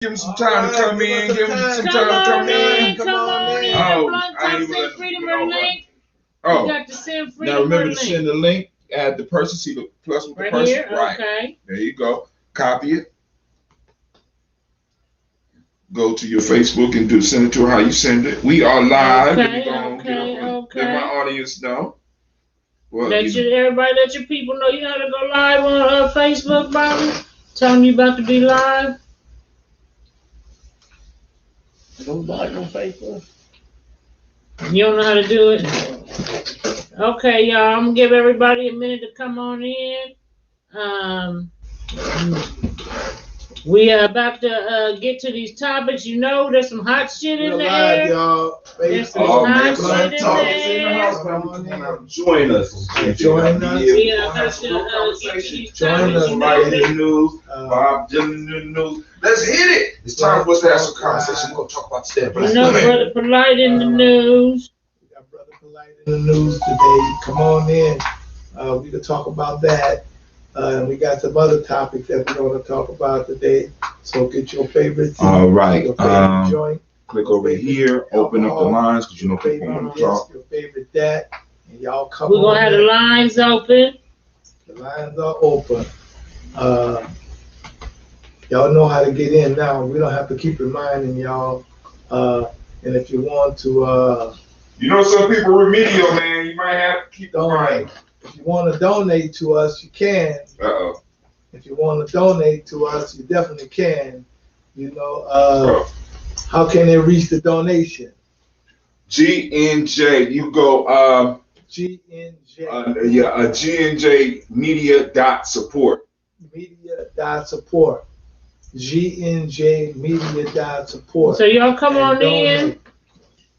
Give him some time to come in. Give him some time to come in. Come on in. Oh, I ain't even Freedom let or link. Oh, You got to send freedom now remember or to link. send the link. Add the person. See the plus with the Right person. here. Right. Okay. There you go. Copy it. Go to your Facebook and send it to her how you send it. We are live. Let my audience know. Well, everybody, let your people know you know how to go live on Facebook, Bobby. Tell them you about to be live. Go live on Facebook. You don't know how to do it? Okay, y'all. I'm gonna give everybody a minute to come on in. We are about to get to these topics. You know, there's some hot shit in the air. Y'all. There's some hot shit in there. Join us. Join us. We have to get to these topics. Somebody in the news. Bob Dylan in the news. Let's hit it. It's time for us to have some conversation. We're gonna talk about today. You know, Brother Polite in the news. We got Brother Polite in the news today. Come on in. We can talk about that. We got some other topics that we're going to talk about today. So get your favorite seat. All right. Your favorite joint. Click over here. Open up the lines because you know people want to talk. Your favorite that. And y'all come We're going to have the lines open. The lines are open. Y'all know how to get in now. We don't have to keep reminding y'all. And if you want to... you know some people remedial, man. You might have to keep reminding. If you want to donate to us, you can. Uh-oh. If you want to donate to us, you definitely can. You know, how can they reach the donation? GNJ. You go. GNJ. GNJ Media.support. Media.support. GNJ Media.support. So y'all come on in.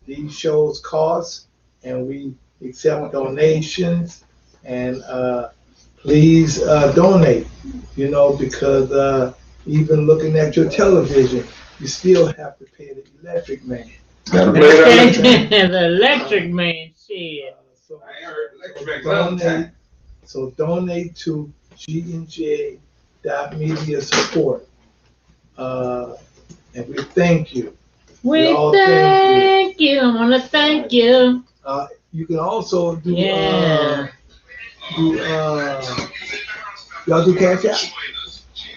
These shows cost, and we accept donations. And please donate, you know, because even looking at your television, you still have to pay the electric man. Gotta pay the electric man. The electric man, shit. So donate to GNJ.media support. And we thank you. We thank you. I want to thank you. You can also do... y'all do Cash App?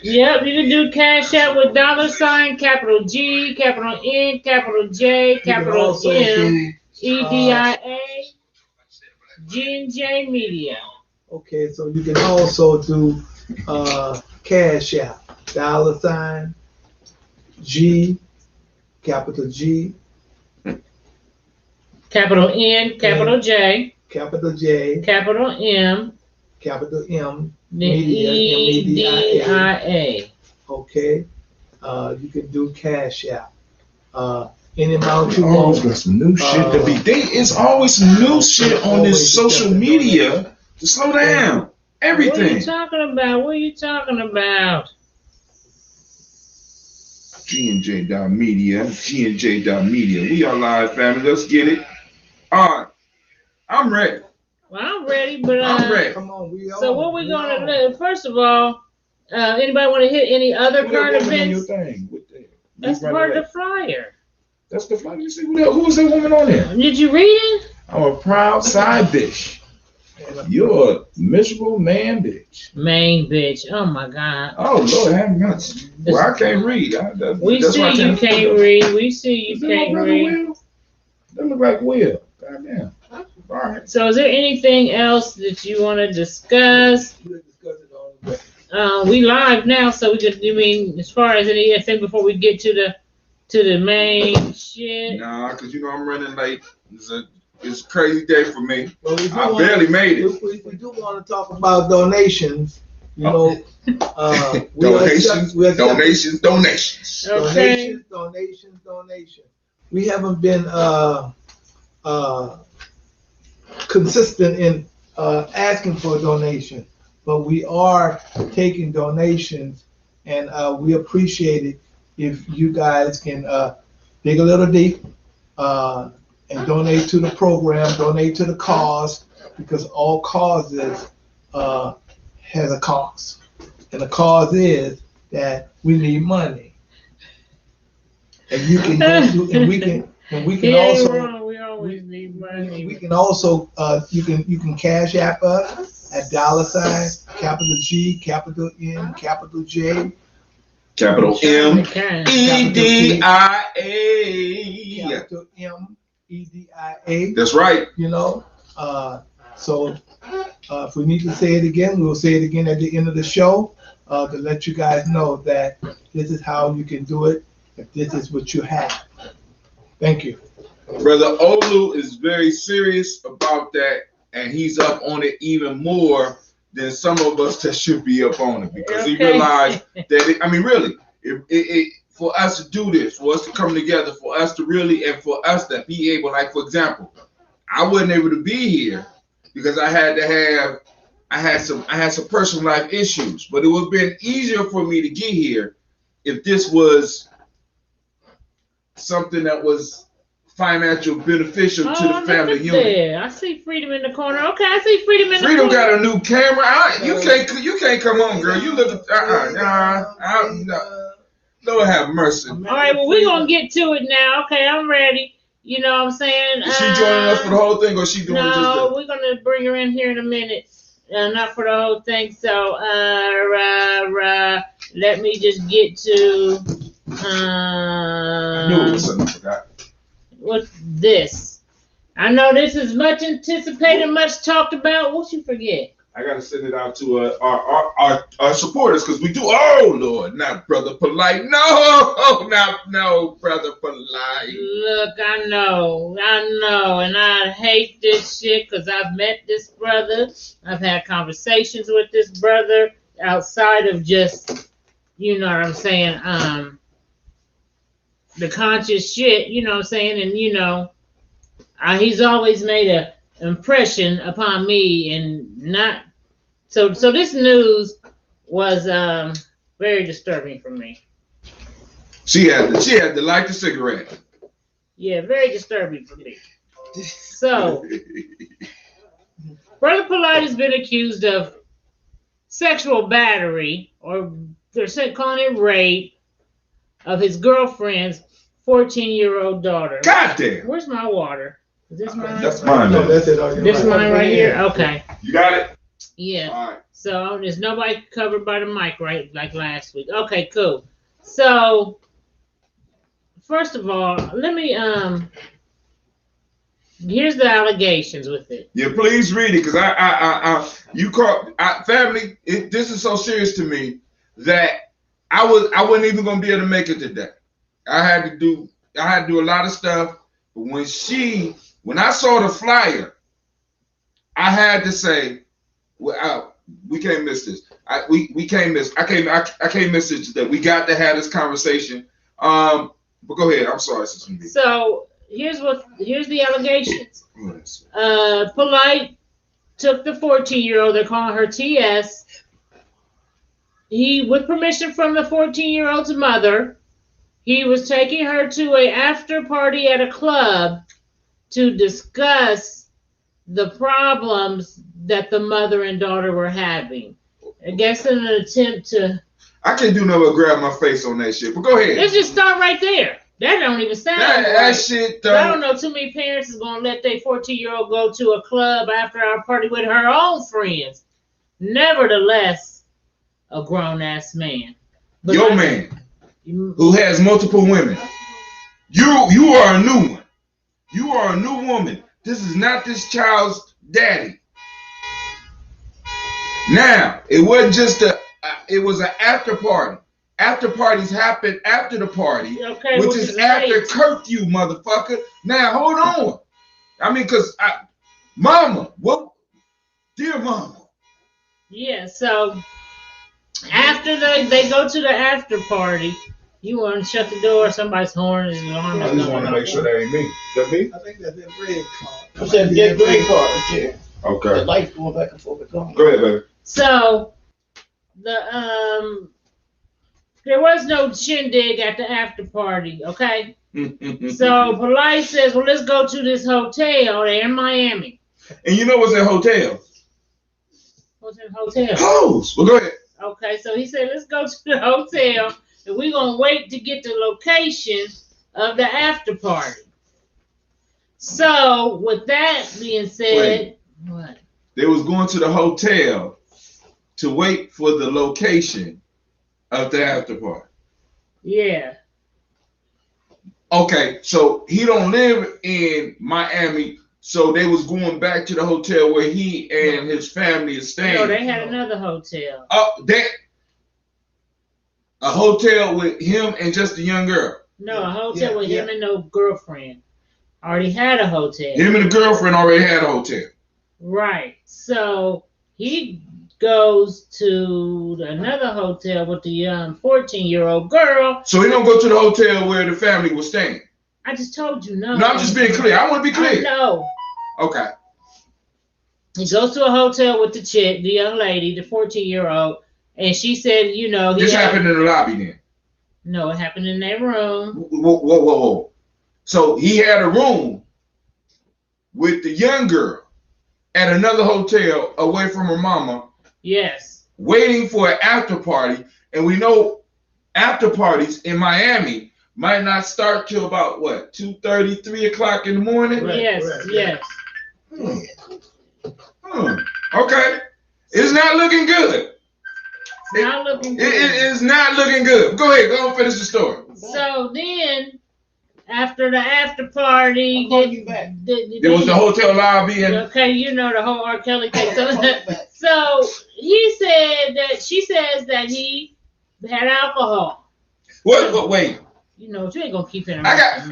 Yep, you can do Cash App with $, capital G, capital N, capital J, capital M, EDIA, GNJ Media. Okay, so you can also do Cash App, $, G, capital G, capital N, capital J, capital J, capital M, Media, EDIA. Okay, you can do Cash App. Any amount you want. Got some new shit to be. It's always some new shit on this social media to slow down everything. What are you talking about? What are you talking about? GNJ.media. GNJ.media. We are live, family. Let's get it. All right. I'm ready. Well, I'm ready, but I'm ready. Come on, so what we gonna do? First of all, anybody want to hit any other current events? That's part of the flyer. That's the flyer. You see who was that woman on there? Did you read it? I'm a proud side bitch. You're a miserable man bitch. Main bitch. Oh my God. Oh Lord, have mercy. Well, I can't read. We see you can't read. We see you can't read. That look like Will. Goddamn. All right. So is there anything else that you want to discuss? We live now, so we could. I mean, as far as anything before we get to the main shit. Nah, cause you know I'm running late. It's a crazy day for me. Well, I barely made it. We do want to talk about donations. You know, donations. Okay. Donations. We haven't been consistent in asking for a donation, but we are taking donations, and we appreciate it if you guys can dig a little deep and donate to the program, donate to the cause, because all causes has a cause, and the cause is that we need money. and you can go through, and we can He ain't also. wrong. We always need money. We can also, you can cash app us at $ capital G, capital N, capital J, Capital M Okay. EDIA. capital M EDIA. That's right. You know, so if we need to say it again, we'll say it again at the end of the show to let you guys know that this is how you can do it if this is what you have. Thank you. Brother Olu is very serious about that, and he's up on it even more than some of us that should be up on it, because he realized that really, for us to do this, for us to come together, for us to really, and for us to be able, like for example, I wasn't able to be here because I had some personal life issues, but it would have been easier for me to get here if this was something that was financial beneficial to the family unit. There. I see Freedom in the corner. Okay, I see Freedom in the Freedom corner. got a new camera. You can't come on, girl. You look Lord have mercy. All right, well, we're going to get to it now. Okay, I'm ready. You know what I'm saying? Is she joining us for the whole thing, or she doing just No, the... we're going to bring her in here in a minute. Not for the whole thing. So, let me just get to I knew it was something I forgot. what's this? I know this is much anticipated, much talked about. What you forget? I gotta send it out to our supporters, because we do. Oh Lord, not Brother Polite. No, Brother Polite. Look, I know, and I hate this shit because I've met this brother. I've had conversations with this brother outside of just, you know what I'm saying, the conscious shit, you know what I'm saying, and you know, he's always made a impression upon me, and not so this news was very disturbing for me. She had to light the cigarette. Yeah, very disturbing for me. So Brother Polite has been accused of sexual battery, or they're calling it rape, of his girlfriend's 14-year-old daughter. God damn. Where's my water? Is this mine? That's mine. No, that's it. Oh, This mine right here? Okay. You got it? Yeah. All right. So there's nobody covered by the mic, right? Like last week. Okay, cool. So first of all, let me here's the allegations with it. Yeah, please read it, because you caught family. This is so serious to me that I wasn't even gonna be able to make it today. I had to do a lot of stuff. But when I saw the flyer, I had to say, well, we can't miss this. We can't miss. I can't miss it today. We got to have this conversation. But go ahead. I'm sorry, Sister B. So here's the allegations. Polite took the 14-year-old. They're calling her TS. He, with permission from the 14-year-old's mother, he was taking her to an after party at a club to discuss the problems that the mother and daughter were having. I guess in an attempt to... I can't do nothing but grab my face on that shit, but go ahead. Let's just start right there. That don't even sound that shit. I don't know too many parents is going to let their 14-year-old go to a club after our party with her own friends. Nevertheless, a grown-ass man. But Your man, who has multiple women. You are a new one. You are a new woman. This is not this child's daddy. Now, it wasn't just it was an after party. After parties happen after the party, okay, which is after curfew, motherfucker. Now, hold on. I mean, because mama, what? Dear mama. Yeah, so after they go to the after party, you want to shut the door, somebody's horn is on. I just want to make sure that ain't me. That me? I think that's that red card. I said that gray card right there. Okay. The lights going back and forth. Go ahead, baby. So there was no shindig at the after party, okay? So Polite says, well, let's go to this hotel there in Miami. And you know what's that hotel? What's in the hotel? Hoes. Well, go ahead. Okay, so he said, let's go to the hotel, and we're going to wait to get the location of the after party. So, with that being said, what? They was going to the hotel to wait for the location of the after party. Yeah. Okay, so he don't live in Miami, so they was going back to the hotel where he and his family is staying. No, they had another hotel. A hotel with him and just a young girl. No, a hotel with him and no girlfriend. Already had a hotel. Him and the girlfriend already had a hotel. Right. So he goes to another hotel with the young 14-year-old girl. So he don't go to the hotel where the family was staying. I just told you no. No, I'm just being clear. I want to be clear. No. Okay. He goes to a hotel with the chick, the young lady, the 14-year-old, and she said, you know, This happened in the lobby then. No, it happened in that room. Whoa. So he had a room with the young girl at another hotel away from her mama. Yes. Waiting for an after party. And we know after parties in Miami might not start till about what, 2:30, 3 o'clock in the morning? Right, yes. Okay. It's not looking good. Not looking good. It is not looking good. Go ahead, go and finish the story. So then, after the after party, There was the hotel lobby and okay, you know the whole R. Kelly thing. So he said that she says that he had alcohol. what? Wait. You know, you ain't gonna keep it.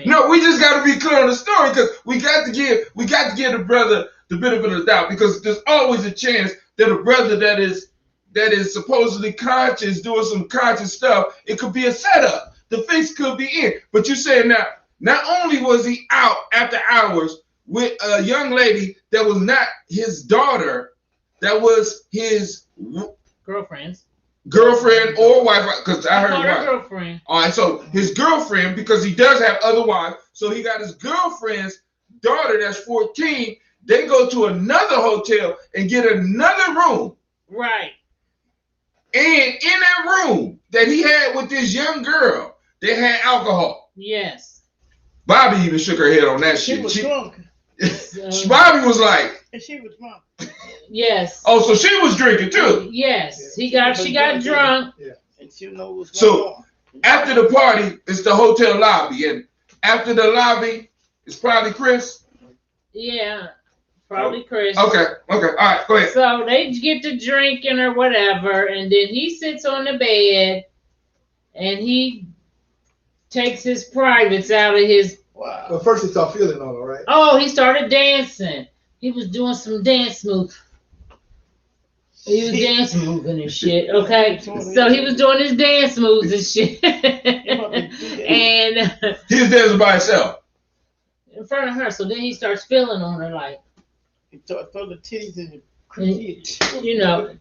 No. We just got to be clear on the story because we got to give the brother the benefit of the doubt because there's always a chance that a brother that is supposedly conscious doing some conscious stuff, it could be a setup. The fix could be in. But you saying now, not only was he out after hours with a young lady that was not his daughter, that was his girlfriend or wife, because I heard wife. Girlfriend. All right, so his girlfriend, because he does have other wives, so he got his girlfriend's daughter that's 14. They go to another hotel and get another room. Right. And in that room that he had with this young girl, they had alcohol. Yes. Bobby even shook her head on that shit. She was drunk. Bobby was like, and she was drunk. Yes. Oh, so she was drinking too. Yes. She got drunk. Yeah. And she know what's going on. After the party, it's the hotel lobby. And after the lobby, it's probably Chris. Yeah. Probably Chris. Okay. All right, go ahead. So they get to drinking or whatever, and then he sits on the bed and he takes his privates out of his. Wow. Well, first he started feeling on it, right? Oh, he started dancing. He was doing some dance moves. He was dance moving and shit. Okay, so he was doing his dance moves and shit, and he was dancing by himself in front of her. So then he starts feeling on her like. He throw the titties in the you know.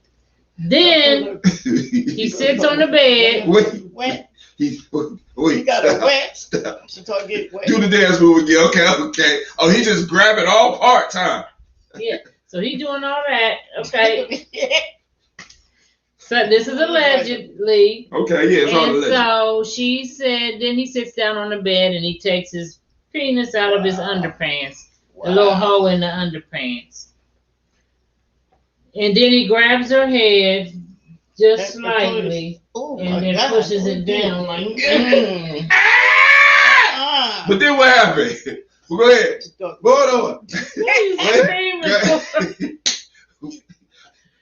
Then he sits on the bed. Wet. He got a wet. She told get wet. Do the dance move again. Okay. Oh, he just grabbing all parts, huh? Yeah. So he doing all that. Okay. So this is allegedly. Okay. Yeah. It's all alleged. So she said. Then he sits down on the bed and he takes his penis out of his underpants. A little hole in the underpants. And then he grabs her head just slightly and then pushes it down like But then what happened? Well, go ahead. Go on.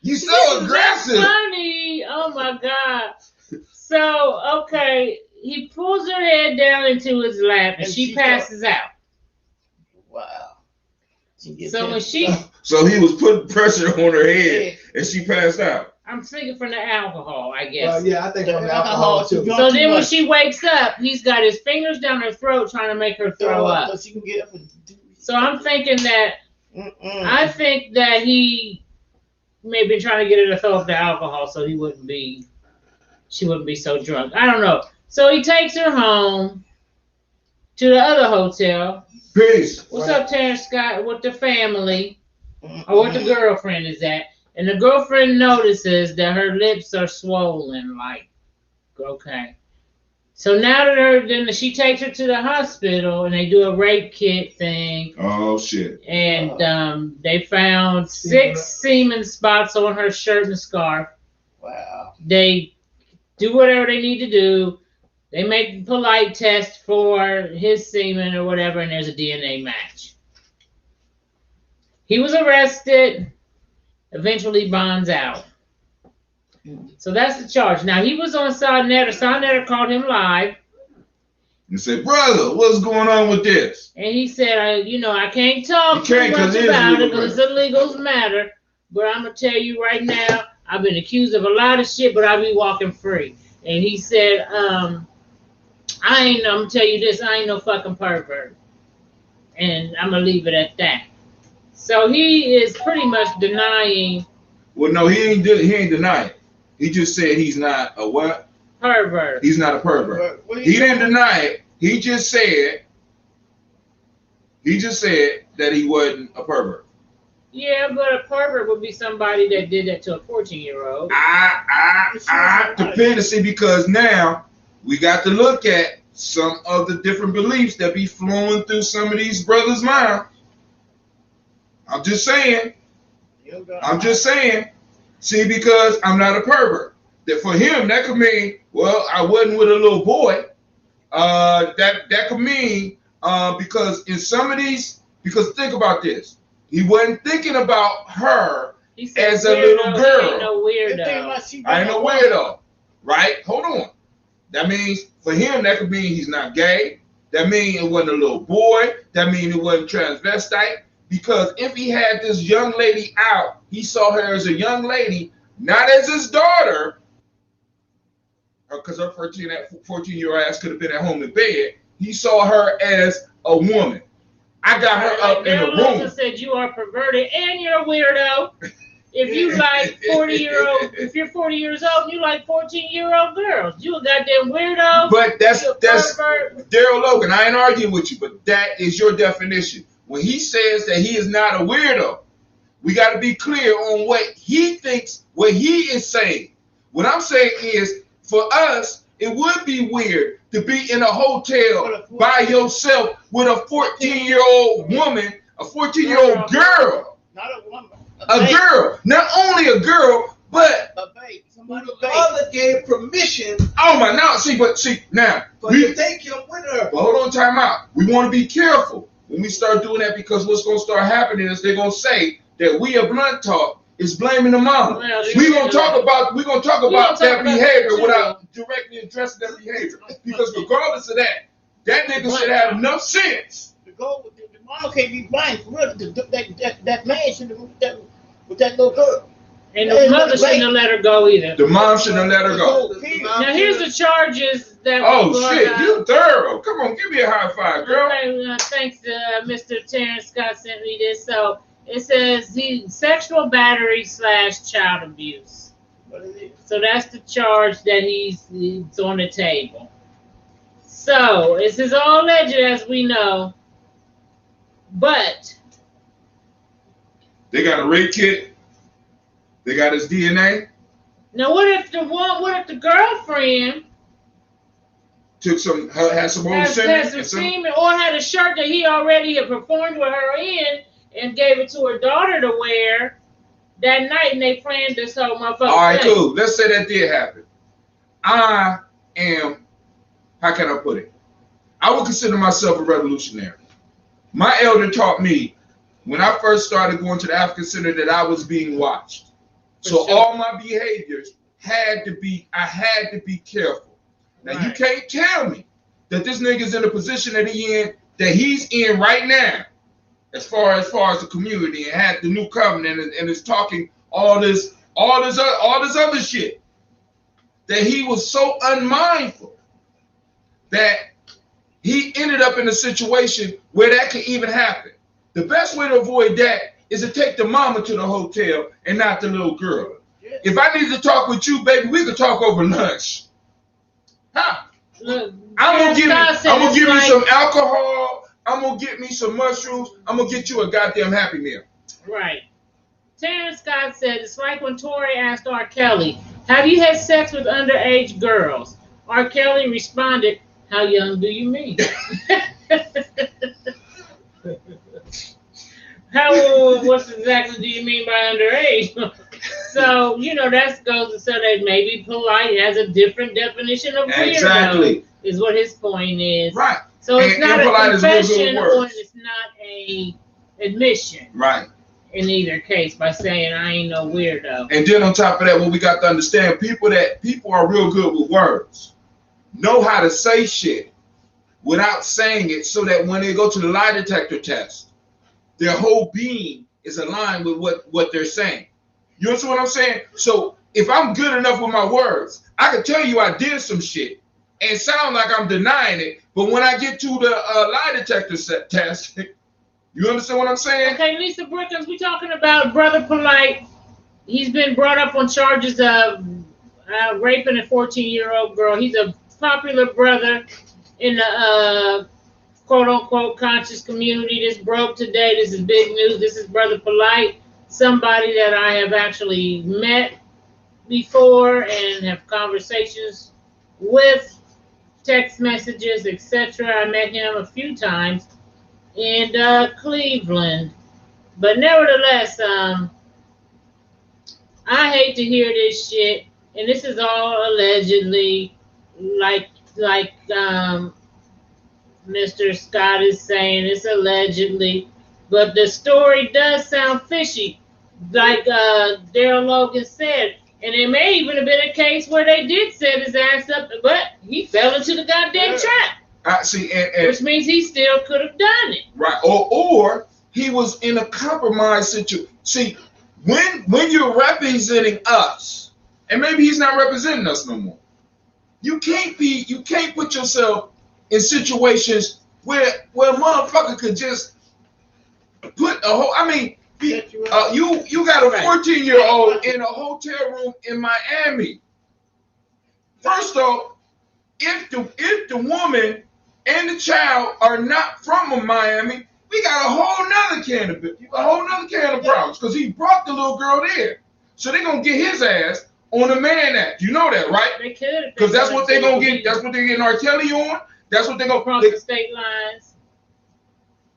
You so aggressive. That's funny. Oh my God. So, okay, he pulls her head down into his lap and she passes out. Wow. So when so he was putting pressure on her head and she passed out. I'm thinking from the alcohol, I guess. Yeah, I think from the alcohol too. So then when she wakes up, he's got his fingers down her throat trying to make her throw up. So she can get up and so I'm thinking that I think that he may be trying to get her to throw up the alcohol so she wouldn't be so drunk. I don't know. So he takes her home to the other hotel. Peace. What's up, Terrence Scott? With the family, or what the girlfriend is at, and the girlfriend notices that her lips are swollen. Like, okay. So now that then she takes her to the hospital and they do a rape kit thing. Oh shit! And they found 6 semen spots on her shirt and scarf. Wow. They do whatever they need to do. They make polite test for his semen or whatever, and there's a DNA match. He was arrested. Eventually bonds out. So that's the charge. Now he was on Sonnetter. Sonnetter called him live. And said, brother, what's going on with this? And he said, I can't talk too much about it because the legals matter. But I'm going to tell you right now, I've been accused of a lot of shit, but I'll be walking free. And he said, I'm going to tell you this, I ain't no fucking pervert. And I'm going to leave it at that. So he is pretty much denying. Well, no, he ain't denying. He just said he's not a what? Pervert. He's not a pervert. He didn't deny it. He just said that he wasn't a pervert. Yeah, but a pervert would be somebody that did that to a 14-year-old. Depends, see, because now we got to look at some of the different beliefs that be flowing through some of these brothers' minds. I'm just saying. See, because I'm not a pervert. That for him, that could mean, well, I wasn't with a little boy. That could mean because in some of these, because think about this, he wasn't thinking about her as a little girl. I ain't no weirdo. I ain't no weirdo, right? Hold on. That means for him, that could mean he's not gay. That means it wasn't a little boy. That means it wasn't transvestite. Because if he had this young lady out, he saw her as a young lady, not as his daughter, because her 14-year-old ass could have been at home in bed. He saw her as a woman. I got her up in a room. Said you are perverted and you're a weirdo. If you like 40-year-old, if you're 40 years old and you like 14-year-old girls, you a goddamn weirdo. But that's Daryl Logan. I ain't arguing with you, but that is your definition. When he says that he is not a weirdo, we got to be clear on what he thinks, what he is saying. What I'm saying is, for us, it would be weird to be in a hotel by yourself with a 14-year-old woman, a 14-year-old girl. Not a woman. A girl. Not only a girl, but a baby. The father gave permission. Oh my, now. But you take him with her. But hold on, time out. We want to be careful when we start doing that, because what's going to start happening is they're going to say that we at Blunt Talk is blaming the mama. Well, we're going to talk about that behavior without directly addressing that behavior. Because regardless of that nigga should have enough sense. The mama can't be blamed for real. That man should have moved with that little girl. And the mother shouldn't have let her go either. The mom shouldn't have let her go. Now here's the charges that. Oh shit, you thorough. Come on, give me a high five, girl. Okay, thanks to Mr. Terrence Scott sent me this. So it says sexual battery / child abuse. So that's the charge that he's on the table. So this is all alleged, as we know, but they got a rape kit. They got his DNA. Now, what if the girlfriend had some semen, or had a shirt that he already had performed with her in and gave it to her daughter to wear that night, and they planned this whole motherfucker. All right, cool. Let's say that did happen. I am, how can I put it? I would consider myself a revolutionary. My elder taught me when I first started going to the African Center that I was being watched. So all my behaviors I had to be careful. Now you can't tell me that this nigga's in the position that he's in right now, as far as the community, and had the new covenant and is talking all this other shit, that he was so unmindful that he ended up in a situation where that could even happen. The best way to avoid that is to take the mama to the hotel and not the little girl. If I need to talk with you, baby, we could talk over lunch. Huh? Look, I'm gonna give me some alcohol. I'm gonna get me some mushrooms. I'm gonna get you a goddamn Happy Meal. Right. Terrence Scott said it's like when Tory asked R. Kelly, "Have you had sex with underage girls?" R. Kelly responded, "How young do you mean?" What exactly do you mean by underage? So, you know, that goes to say that maybe polite has a different definition of weirdo. Exactly. Is what his point is. Right. So it's not a confession or words. it's not a admission. Right. In either case, by saying I ain't no weirdo. And then on top of that, what we got to understand, people are real good with words, know how to say shit without saying it, so that when they go to the lie detector test, their whole being is aligned with what they're saying. You understand what I'm saying? So if I'm good enough with my words, I can tell you I did some shit and sound like I'm denying it. But when I get to the lie detector test, you understand what I'm saying? Okay, Lisa Brookins, we talking about Brother Polite. He's been brought up on charges of raping a 14-year-old girl. He's a popular brother in the quote-unquote conscious community. This broke today. This is big news. This is Brother Polite, somebody that I have actually met before and have conversations with, text messages, etc. I met him a few times in Cleveland. But nevertheless, I hate to hear this shit, and this is all allegedly, like Mr. Scott is saying, it's allegedly, but the story does sound fishy, like Daryl Logan said, and it may even have been a case where they did set his ass up, but he fell into the goddamn trap. See, which means he still could have done it. Right, or he was in a compromised situation. See, when you're representing us, and maybe he's not representing us no more, you can't put yourself in situations where a motherfucker could just put a whole. I mean, you got a 14-year-old in a hotel room in Miami. First off, if the woman and the child are not from Miami, we got a whole nother can of problems, because he brought the little girl there. So they're gonna get his ass on the Mann Act. You know that, right? They could, because that's what they're gonna get. That's what they're getting R. Kelly on. That's what they're gonna cross the state lines.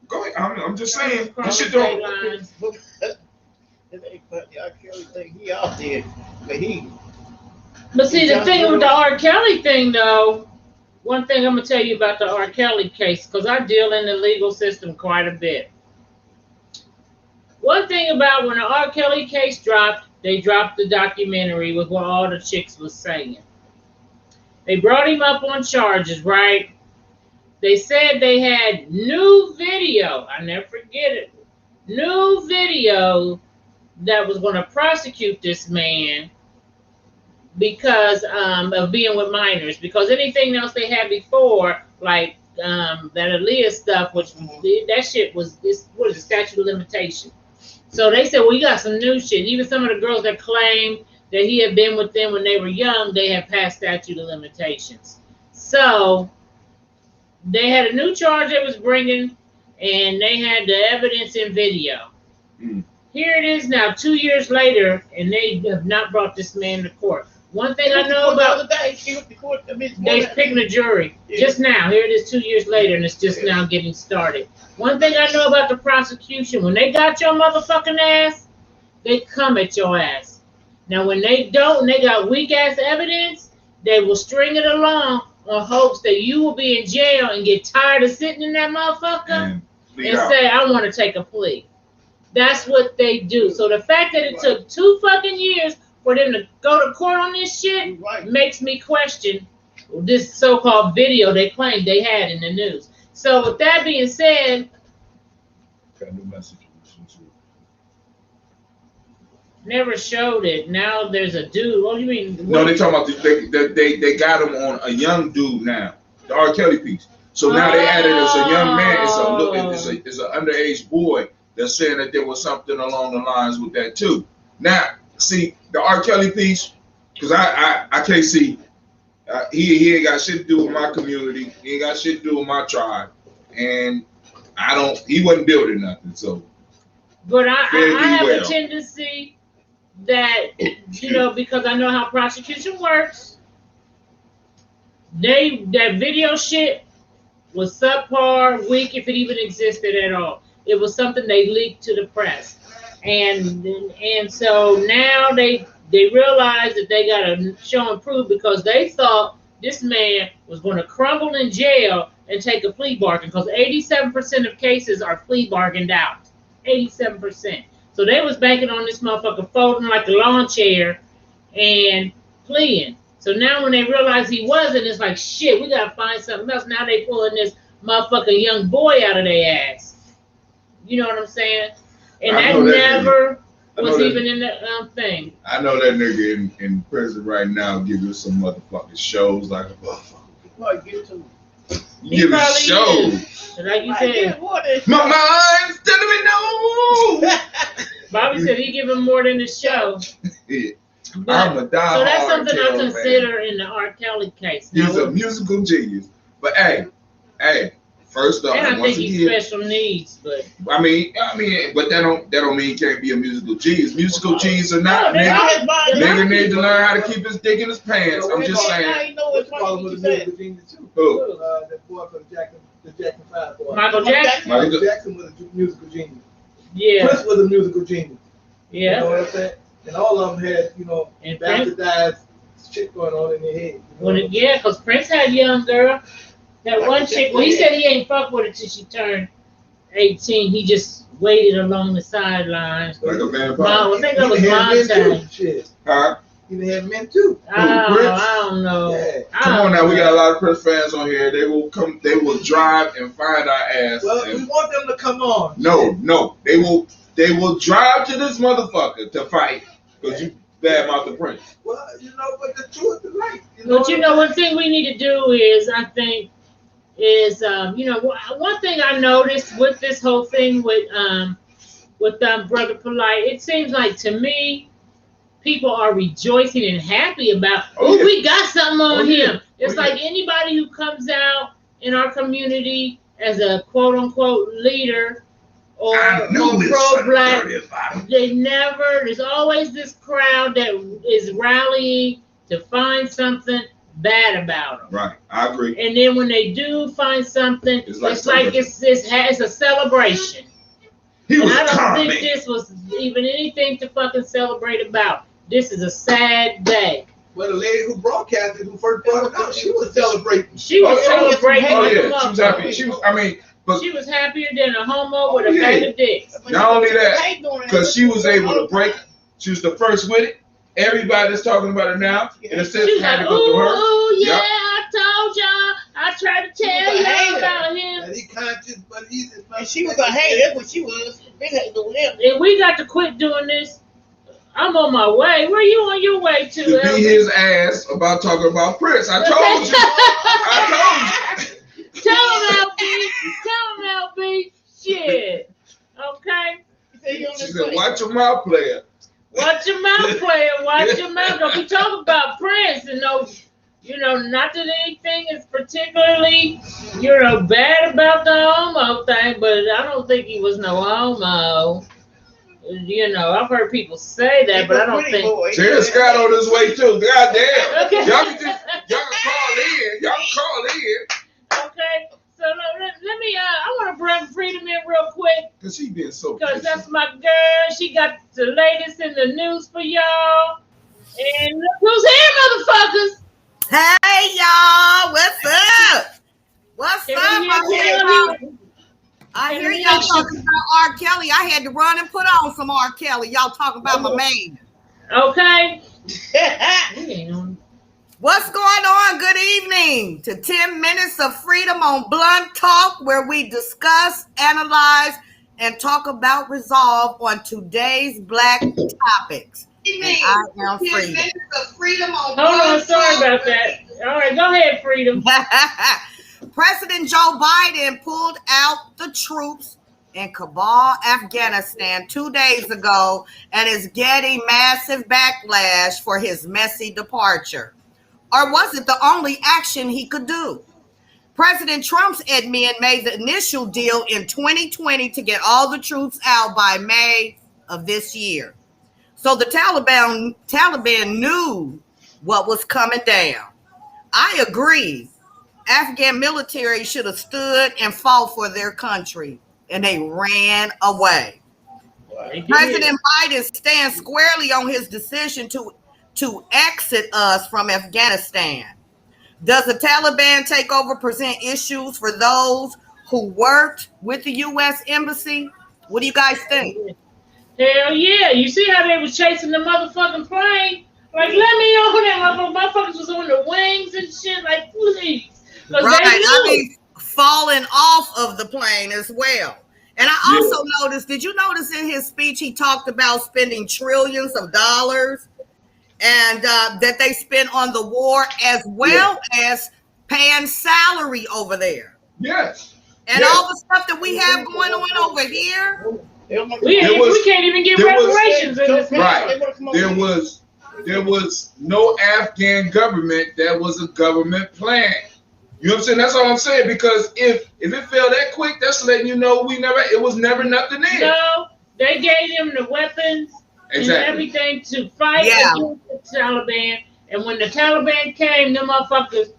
Go ahead. I'm just saying. Cross This shit the state don't. lines. The R. Kelly thing, he out there, But see, the thing with the R. Kelly thing, though, one thing I'm gonna tell you about the R. Kelly case, because I deal in the legal system quite a bit. One thing about when the R. Kelly case dropped, they dropped the documentary with what all the chicks was saying. They brought him up on charges, right? They said they had new video. I never forget it. New video that was going to prosecute this man because of being with minors. Because anything else they had before, like that Aaliyah stuff, which that shit was, what is it, statute of limitation. So they said, well, you got some new shit. Even some of the girls that claimed that he had been with them when they were young, they have passed statute of limitations. So they had a new charge they was bringing, and they had the evidence in video. Here it is now, 2 years later, and they have not brought this man to court. One thing I know about, they picking a jury just now. Here it is 2 years later, and it's just now getting started. One thing I know about the prosecution, when they got your motherfucking ass, they come at your ass. Now, when they don't, and they got weak-ass evidence, they will string it along on hopes that you will be in jail and get tired of sitting in that motherfucker and say, I want to take a plea. That's what they do. So the fact that it took 2 fucking years for them to go to court on this shit makes me question this so-called video they claimed they had in the news. So with that being said, got a new message. never showed it. Now there's a dude. What do you mean? No, they talking about they got him on a young dude now, the R. Kelly piece. So now they added as a young man. It's an underage boy that's saying that there was something along the lines with that too. Now, see the R. Kelly piece, because I can't see. He ain't got shit to do with my community. He ain't got shit to do with my tribe, and he wasn't building nothing. So, but I have a tendency that, you know, because I know how prosecution works, that video shit was subpar, weak, if it even existed at all. It was something they leaked to the press, and so now they realize that they gotta show and prove, because they thought this man was going to crumble in jail and take a plea bargain, because 87% of cases are plea bargained out. 87%. So they was banking on this motherfucker folding like a lawn chair and pleading. So now when they realize he wasn't, it's like, shit, we gotta find something else. Now they pulling this motherfucking young boy out of their ass. You know what I'm saying? And that never was even in the thing. I know that nigga in prison right now giving some motherfucking shows like a motherfucker. You give shows. Like you said, my mind's telling me no. Bobby said he give him more than the show. Yeah. But, I'm a die so that's something I man. consider in the R. Kelly case. He's a musical genius. But hey, first off, and I once think he's again, special needs, but I mean, but that don't mean he can't be a musical genius. Musical genius or not, nigga need to learn how to keep his dick in his pants. I'm just saying. Who? That boy from the Jackson 5 boy. Michael Jackson. Michael Jackson was a musical genius. Yeah. Prince was a musical genius. Yeah. You know what I'm saying? And all of them had, bastardized shit going on in their head. Yeah, because Prince had young girl. That one chick, well, he said he ain't fuck with her till she turned 18. He just waited along the sidelines. Like a vampire. I think that was my time. Shit. Huh? He had men too. I don't know. Yeah. Come on now, we got a lot of Prince fans on here. They will drive and find our ass. Well, we want them to come on. No, they will drive to this motherfucker to fight because you badmouth the Prince. Well, but the truth is right. One thing we need to do is, I think, one thing I noticed with this whole thing with Brother Polite, it seems like to me, people are rejoicing and happy about, we got something on him. It's like anybody who comes out in our community as a quote unquote leader or pro-black, there's always this crowd that is rallying to find something bad about them. Right, I agree. And then when they do find something, it's like it's a celebration. I don't think this was even anything to fucking celebrate about. This is a sad day. Well, the lady who broadcasted, who first brought it out, she was celebrating. She was celebrating. Oh yeah, she was happy. She was happier than a homo with a bag of dicks. Not only that, because she was able to break. She was the first with it. Everybody that's talking about it now, in a sense, had to go through her. Oh yeah, I told y'all. I tried to tell you about him. And he conscious, but he's. And she was a hater. That's what she was. Big hater with him. And we got to quit doing this. I'm on my way. Where you on your way to? To beat his ass about talking about Prince. I told you. I told you. Tell him, LB. Shit. Okay. She said, "Watch your mouth, player. Watch your mouth, player. Watch your mouth. Don't be talking about Prince and not that anything is particularly, bad about the homo thing, but I don't think he was no homo. I've heard people say that, but I don't think. Jerry Scott on his way too. Goddamn. Okay. Y'all can call in. Y'all can call in. Okay. So let me. I want to bring Freedom in real quick. Cause she being so. Cause that's my girl. She got the latest in the news for y'all. And look who's here, motherfuckers. Hey y'all, what's up? What's up? I hear y'all talking about R. Kelly. I had to run and put on some R. Kelly. Y'all talking about my man. Okay. What's going on? Good evening to 10 minutes of freedom on Blunt Talk, where we discuss, analyze, and talk about resolve on today's Black topics. And I am Freedom. Hold on, sorry about that. All right, go ahead, Freedom. President Joe Biden pulled out the troops in Kabul, Afghanistan 2 days ago and is getting massive backlash for his messy departure. Or was it the only action he could do? President Trump's admin made the initial deal in 2020 to get all the troops out by May of this year. So the Taliban knew what was coming down. I agree. Afghan military should have stood and fought for their country, and they ran away. President Biden stands squarely on his decision to exit us from Afghanistan. Does the Taliban takeover present issues for those who worked with the U.S. Embassy? What do you guys think? Hell yeah. You see how they was chasing the motherfucking plane? Like, let me on that motherfuckers was on the wings and shit. Like, please. Right. I mean, falling off of the plane as well. And I also noticed, did you notice in his speech, he talked about spending trillions of dollars and that they spent on the war as well as paying salary over there. Yes. And all the stuff that we have going on over here. We can't even get reparations in this. Right. There was no Afghan government that was a government plan. You know what I'm saying? That's all I'm saying. Because if it fell that quick, that's letting you know it was never nothing in. No, they gave them the weapons and everything to fight against the Taliban. And when the Taliban came, them motherfuckers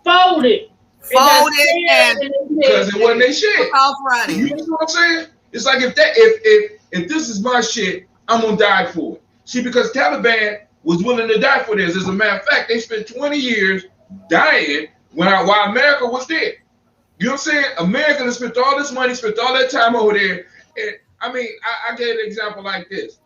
folded. And because it wasn't their shit. Off running. You know what I'm saying? It's like if this is my shit, I'm gonna die for it. See, because Taliban was willing to die for this. As a matter of fact, they spent 20 years dying while America was there. You know what I'm saying? America has spent all this money, spent all that time over there. And I mean, I gave an example like this.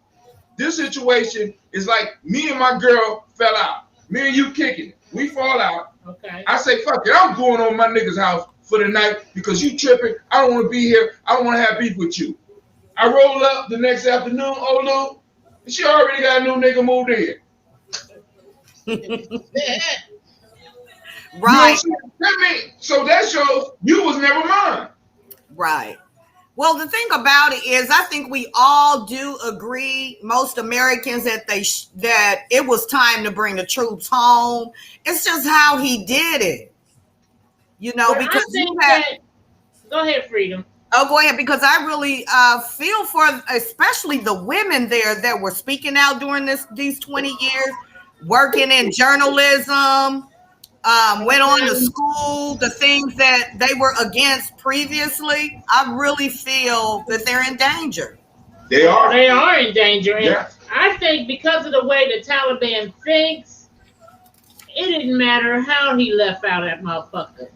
This situation is like me and my girl fell out. Me and you kicking it. We fall out. Okay. I say, fuck it, I'm going on my nigga's house for the night because you tripping. I don't want to be here. I don't want to have beef with you. I roll up the next afternoon, Olu, and she already got a new nigga moved in. Right. You know, so that shows you was never mine. Right. Well, the thing about it is, I think we all do agree, most Americans, that that it was time to bring the troops home. It's just how he did it, you know. Well, because go ahead, Freedom. Oh, go ahead, because I really feel for especially the women there that were speaking out during these 20 years, working in journalism. Went on to school, the things that they were against previously. I really feel that they're in danger. They are. They are in danger. And yeah. I think because of the way the Taliban thinks, it didn't matter how he left out that motherfucker.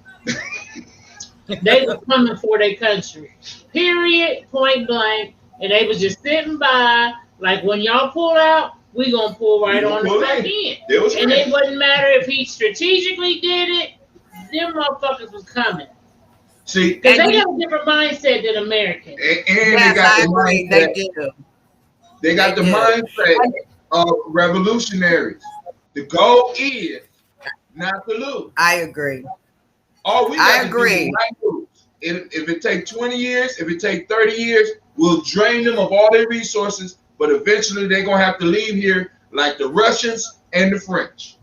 They were coming for their country. Period, point blank. And they was just sitting by, like, when y'all pull out, we gonna pull right on the back end. And it wouldn't matter if he strategically did it, them motherfuckers was coming. See, because they got a different mindset than Americans. And yes, they got the mindset. They got the mindset of revolutionaries. The goal is not to lose. I agree. All we got to do is not lose. If it takes 20 years, if it takes 30 years, we'll drain them of all their resources. But eventually they're going to have to leave here like the Russians and the French.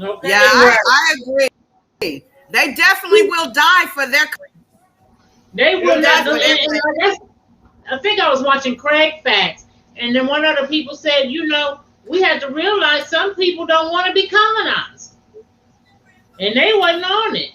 Okay. Yeah, I agree. They definitely will die for their country. They will not. I think I was watching Craig Facts, and then one other people said, you know, we have to realize some people don't want to be colonized. And they wasn't on it.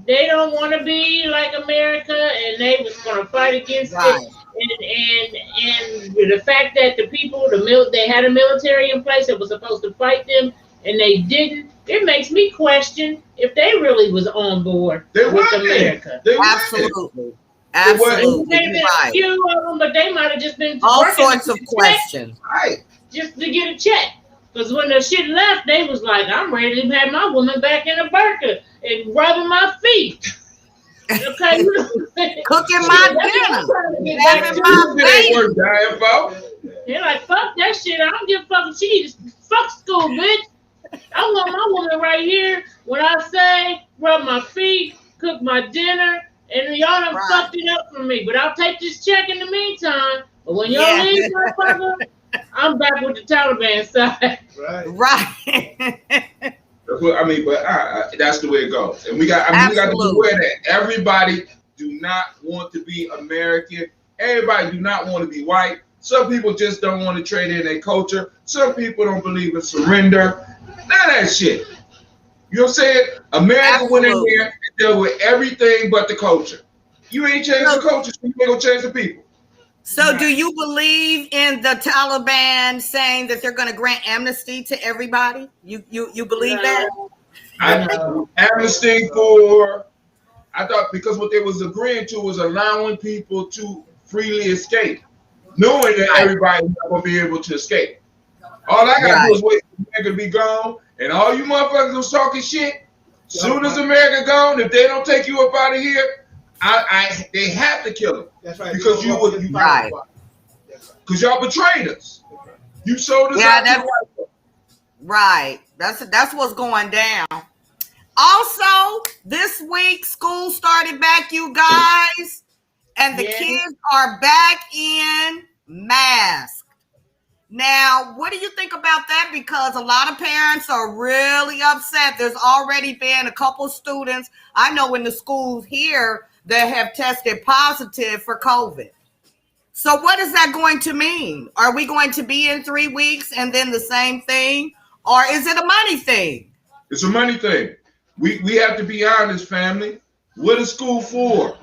They don't want to be like America, and they was going to fight against it. And the fact that the people, they had a military in place that was supposed to fight them, and they didn't. It makes me question if they really was on board with America. Absolutely. Absolutely. There been a few of them, but they might have just been all sorts of questions, right? Just to get a check. Because when the shit left, they was like, "I'm ready to have my woman back in a burqa and rubbing my feet." Okay, cooking my dinner, having my baby. They're like, "Fuck that shit! I don't give a fuck if she needs fuck school, bitch. I want my woman right here. When I say rub my feet, cook my dinner, and y'all done fucked it up for me. But I'll take this check in the meantime. But when y'all leave, motherfucker, I'm back with the Taliban side." Right. I mean, but that's the way it goes, and we got to be aware that everybody do not want to be American. Everybody do not want to be white. Some people just don't want to trade in their culture. Some people don't believe in surrender. None of that shit. You You know what I'm saying? America went in Absolutely. there and dealt with everything but the culture. You ain't changed the culture, so you ain't gonna change the people. So, do you believe in the Taliban saying that they're going to grant amnesty to everybody? You believe that? Amnesty for, I thought, because what they was agreeing to was allowing people to freely escape, knowing that everybody's not gonna be able to escape. All I gotta do is wait for America to be gone, and all you motherfuckers who's talking shit. Soon as America gone, if they don't take you up out of here, they have to kill them. That's right. Because Right. Because y'all betrayed us. You sold us Yeah, out to the white folks. Right. That's what's going down. Also, this week school started back, you guys, and the kids are back in masks. Now, what do you think about that? Because a lot of parents are really upset. There's already been a couple students I know in the schools here that have tested positive for COVID. So what is that going to mean? Are we going to be in 3 weeks and then the same thing? Or is it a money thing? It's a money thing. We have to be honest, family. What is school for?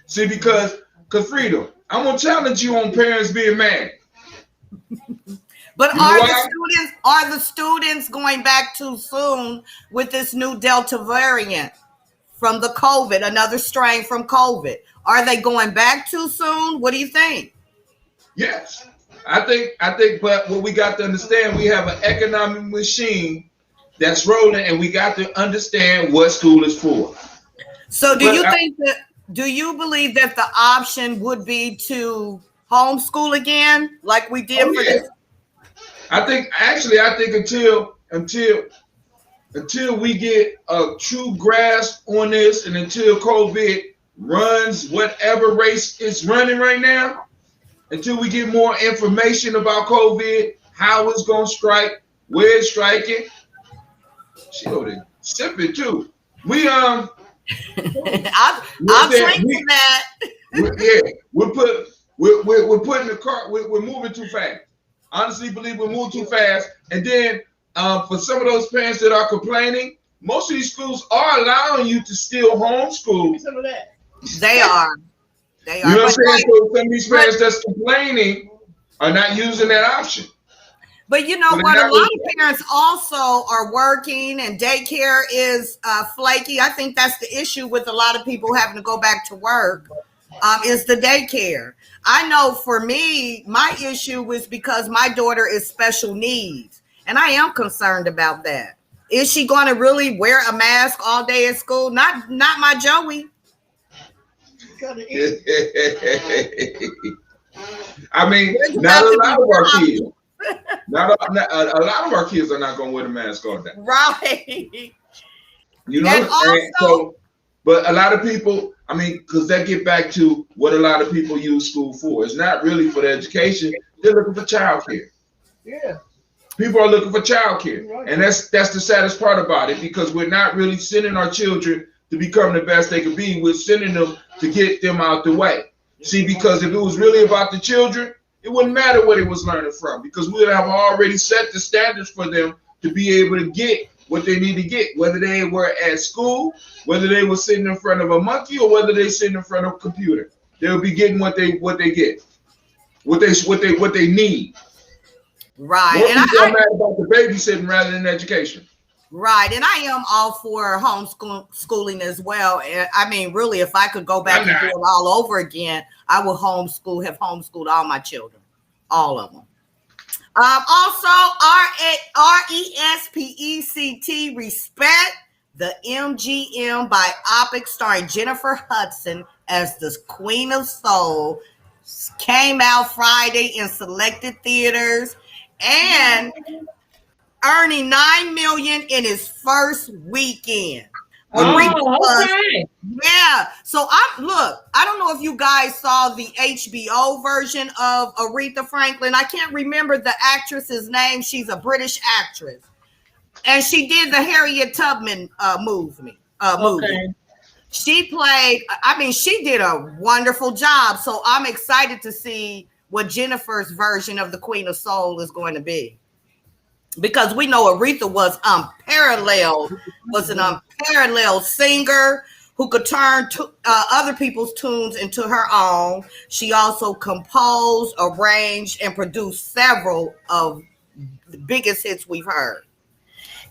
See, because Freedom, I'm gonna challenge you on parents being mad. But are the students going back too soon with this new Delta variant from the COVID, another strain from COVID? Are they going back too soon? What do you think? Yes, I think, but what we got to understand, we have an economic machine that's rolling, and we got to understand what school is for. So do you believe that the option would be to homeschool again, like we did for this? I think until we get a true grasp on this, and until COVID runs whatever race it's running right now, until we get more information about COVID, how it's gonna strike, where it's striking. She over there sipping too. I'll drink to that. We're putting the car. We're moving too fast. Honestly, believe we're moving too fast. And then for some of those parents that are complaining, most of these schools are allowing you to still homeschool. Some of that. They are. You know what I'm saying? So some of these parents that's complaining are not using that option. But you know what? A lot of parents also are working, and daycare is flaky. I think that's the issue with a lot of people having to go back to work. Is the daycare. I know for me, my issue was because my daughter is special needs, and I am concerned about that. Is she going to really wear a mask all day at school? Not my Joey. I mean, not a lot of our kids. A lot of our kids are not going to wear the mask all day. Right. You know, but a lot of people, I mean, because that get back to what a lot of people use school for. It's not really for the education. They're looking for childcare. Yeah. People are looking for childcare. Right. And that's the saddest part about it, because we're not really sending our children to become the best they could be. We're sending them to get them out the way. See, because if it was really about the children, it wouldn't matter what it was learning from, because we would have already set the standards for them to be able to get what they need to get, whether they were at school, whether they were sitting in front of a monkey, or whether they sitting in front of a computer. They'll be getting what they get, what they need. Right. More people are mad about the babysitting rather than education. Right, and I am all for homeschooling as well. I mean, really, if I could go back and do it all over again, I would have homeschooled all my children, all of them. Also, RESPECT, Respect the MGM biopic starring Jennifer Hudson as the Queen of Soul came out Friday in selected theaters and earning $9 million in his first weekend. Okay. Yeah. So I don't know if you guys saw the HBO version of Aretha Franklin. I can't remember the actress's name. She's a British actress. And she did the Harriet Tubman movie. Okay. She did a wonderful job. So I'm excited to see what Jennifer's version of the Queen of Soul is going to be. because we know Aretha was an unparalleled singer who could turn other people's tunes into her own. She also composed, arranged, and produced several of the biggest hits we've heard.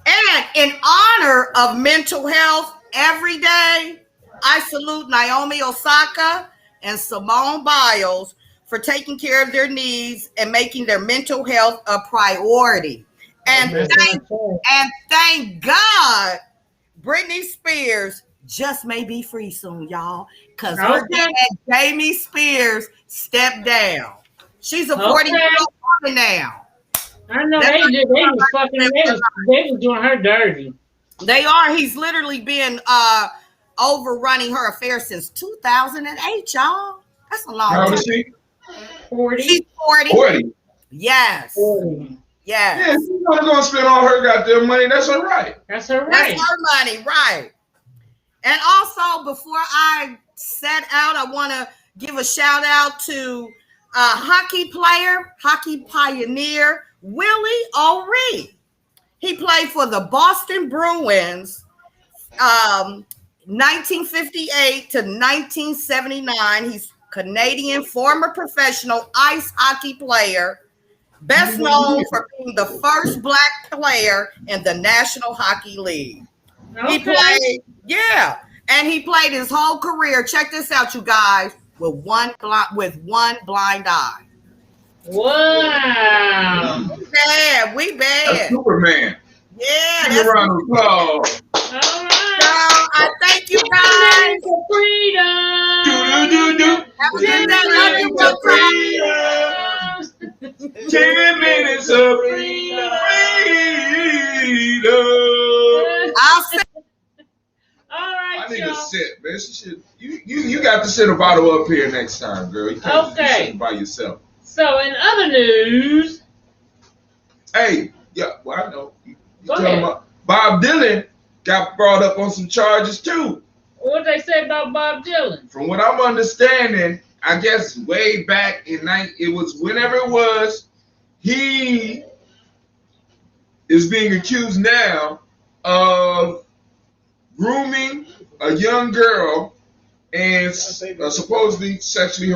And in honor of mental health every day, I salute Naomi Osaka and Simone Biles for taking care of their needs and making their mental health a priority. And thank God Britney Spears just may be free soon, y'all, because her dad, Jamie Spears, stepped down. She's a 40-year-old woman now. I know they was doing her dirty. They are. He's literally been overrunning her affair since 2008, y'all. That's a long time. How old is she? 40. She's 40. 40. Yes. 40. Yes. Yeah, she's not gonna spend all her goddamn money. That's her right. That's her right. That's her money, right. And also, before I set out, I want to give a shout out to hockey player, hockey pioneer, Willie O'Ree. He played for the Boston Bruins 1958 to 1979. He's Canadian former professional ice hockey player, best known for being the first Black player in the National Hockey League. Okay. He played, and he played his whole career. Check this out, you guys, with one blind eye. Wow. We bad. That's Superman. Yeah. Give a round of applause. All right. So I thank you guys. For freedom. Have a good day. Love you, Freedom. 10 minutes of freedom. I'll say. All right, I need y'all. to sit, man. You got to sit a bottle up here next time, girl. You can't just sit by yourself. So in other news, hey, well I know. You go talking ahead. about Bob Dylan got brought up on some charges too. What they say about Bob Dylan? From what I'm understanding, I guess way back in it was whenever it was, he is being accused now of grooming a young girl and supposedly sexually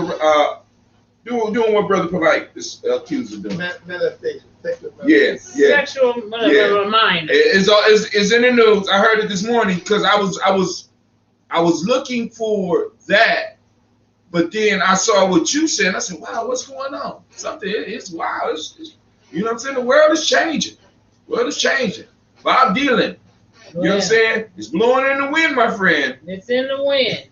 doing what Brother Polite is accused of doing. Yeah. Sexual reminder. It's in the news. I heard it this morning because I was looking for that, but then I saw what you said. I said, "Wow, what's going on? Something it's wow. It's, you know what I'm saying? The world is changing. Bob Dylan. You know what I'm saying? It's blowing in the wind, my friend. It's in the wind.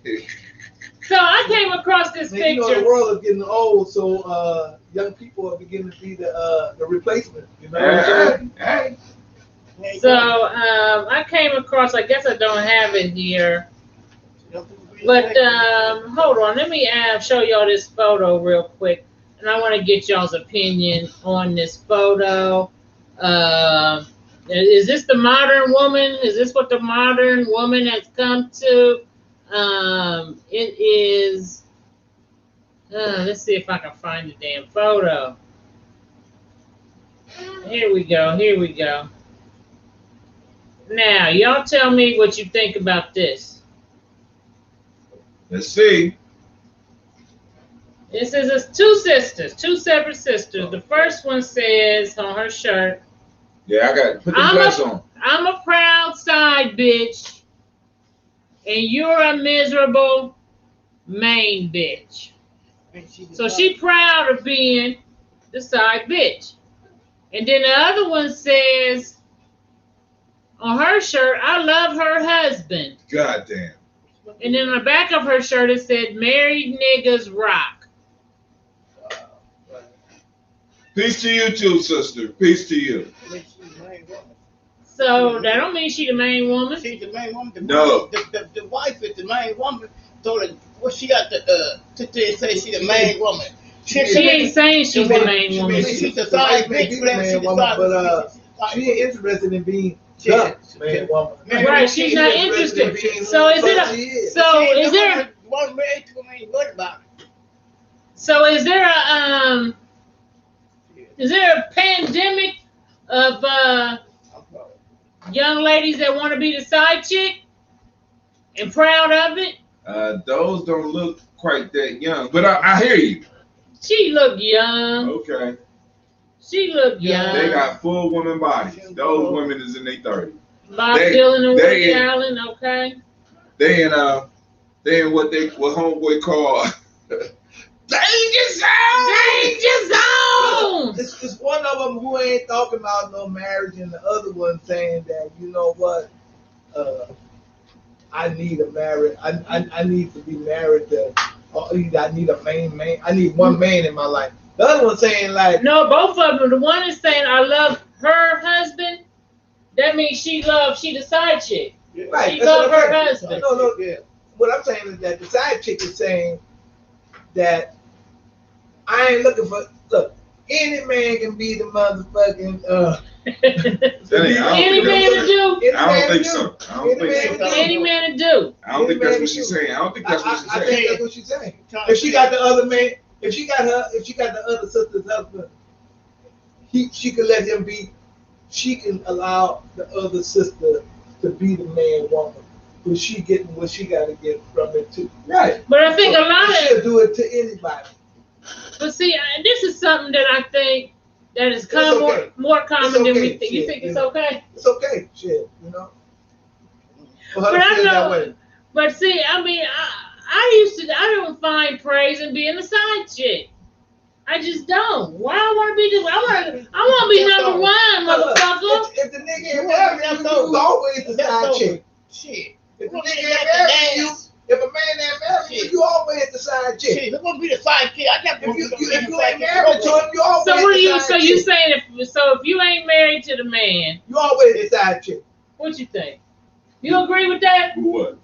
So I came across this picture. You know, the world is getting old, so young people are beginning to be the replacement. You know what I'm saying? Hey. So I came across, I guess I don't have it here, but hold on, let me show y'all this photo real quick, and I want to get y'all's opinion on this photo. Is this the modern woman? Is this what the modern woman has come to? It is, let's see if I can find the damn photo. Here we go. Now, y'all tell me what you think about this. Let's see. This is two separate sisters. The first one says on her shirt, Yeah, I got put the glass on. I'm a proud side bitch, and you're a miserable main bitch. So she proud of being the side bitch. And then the other one says on her shirt, I love her husband. God damn. And then on the back of her shirt, it said, married niggas rock. Peace to you too, sister. Peace to you. So that don't mean she the main woman. She's the main woman. No. The wife is the main woman. So what she got to say she the main woman. She ain't saying she's the main woman. She's the side bitch. She ain't interested in being the main woman. Right, she's not interested. So is there one married to him ain't worried about it. So is there a pandemic of young ladies that want to be the side chick and proud of it? Those don't look quite that young, but I hear you. She look young. Okay. She look young. They got full woman bodies. Those women is in their 30s. Bob they- Dylan and they Woody in- Allen, okay. They in what homeboy call danger zone. Danger zone. It's one of them who ain't talking about no marriage, and the other one saying that, you know what, I need a marriage. I need to be married to. I need a main man. I need one man in my life. The other one saying like, No, both of them. The one is saying I love her husband. That means she the side chick. right, She that's what love I'm her saying. husband. No, Yeah. what I'm saying is that the side chick is saying that I ain't looking for. Look, any man can be the motherfucking. Any man to do. Any I don't man think to so. do. I don't think so. Any man to do. I don't think that's what she's saying. I don't think that's what she's I saying. think that's what she's saying. If she got the other man, if she got the other sister's husband, she can let him be. She can allow the other sister to be the man woman, but she getting what she got to get from it too. Right. But I think a lot of, she'll do it to anybody. but see, this is something that I think that is It's okay. more common It's than we okay. think. You Shit, think it's yeah. okay? It's okay, shit, you know. For her But to I feel that know, way. but see, I mean, I don't find praise in being a side chick. I just don't. Why I want to be this? I want to be number one, Look, motherfucker. if the nigga ain't married you, you always the side chick. Shit. If the nigga ain't married you, if a man ain't married you always the side chick. Shit, who's gonna be the sidekick? I got If you ain't married to him, you always So what are the you? side So you chick. saying if you ain't married to the man, You always the side chick. what you think? You agree with that? Who what?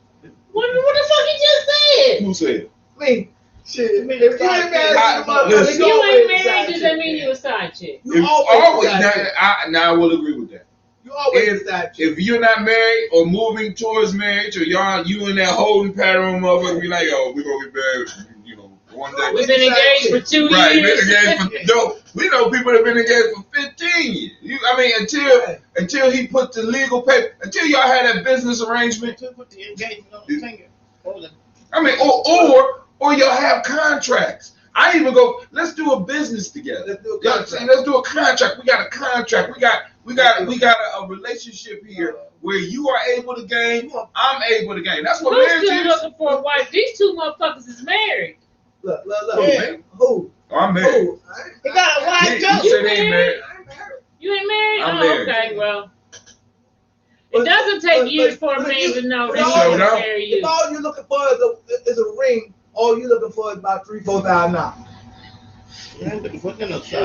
What the fuck you just said? Who said? I mean, shit. If you ain't married to the Listen, motherfucker, If you you always ain't the side married, does that chick. mean you a side chick? You If always the side chick. now I will agree with that. You always the side chick. If you're not married or moving towards marriage, or you in that holding pattern, motherfucker, be like, yo, we gonna get married, you know, one day. We've been engaged for 2 Right, years. been engaged for we know people that have been engaged for 15 years. Until he put the legal paper, until y'all had that business arrangement. To put the engagement on the finger. I mean, or y'all have contracts. I even go, let's do a business together. Let's do a You know what I'm contract. saying? Let's do a contract. We got a contract. We got a relationship here where you are able to gain, I'm able to gain. That's what Who's marriage still is. looking for a wife? These two motherfuckers is married. Look. Yeah. Who? Oh, I'm married. Who? He got a You wife said too. they ain't married. I ain't married. You ain't married? I'm Oh, married. okay. Well, But- it doesn't take but- years for a but man you- to know but that all- he's gonna Showed up. marry If you. all you're looking for is a ring, all you're looking for is about $3,000-4,000.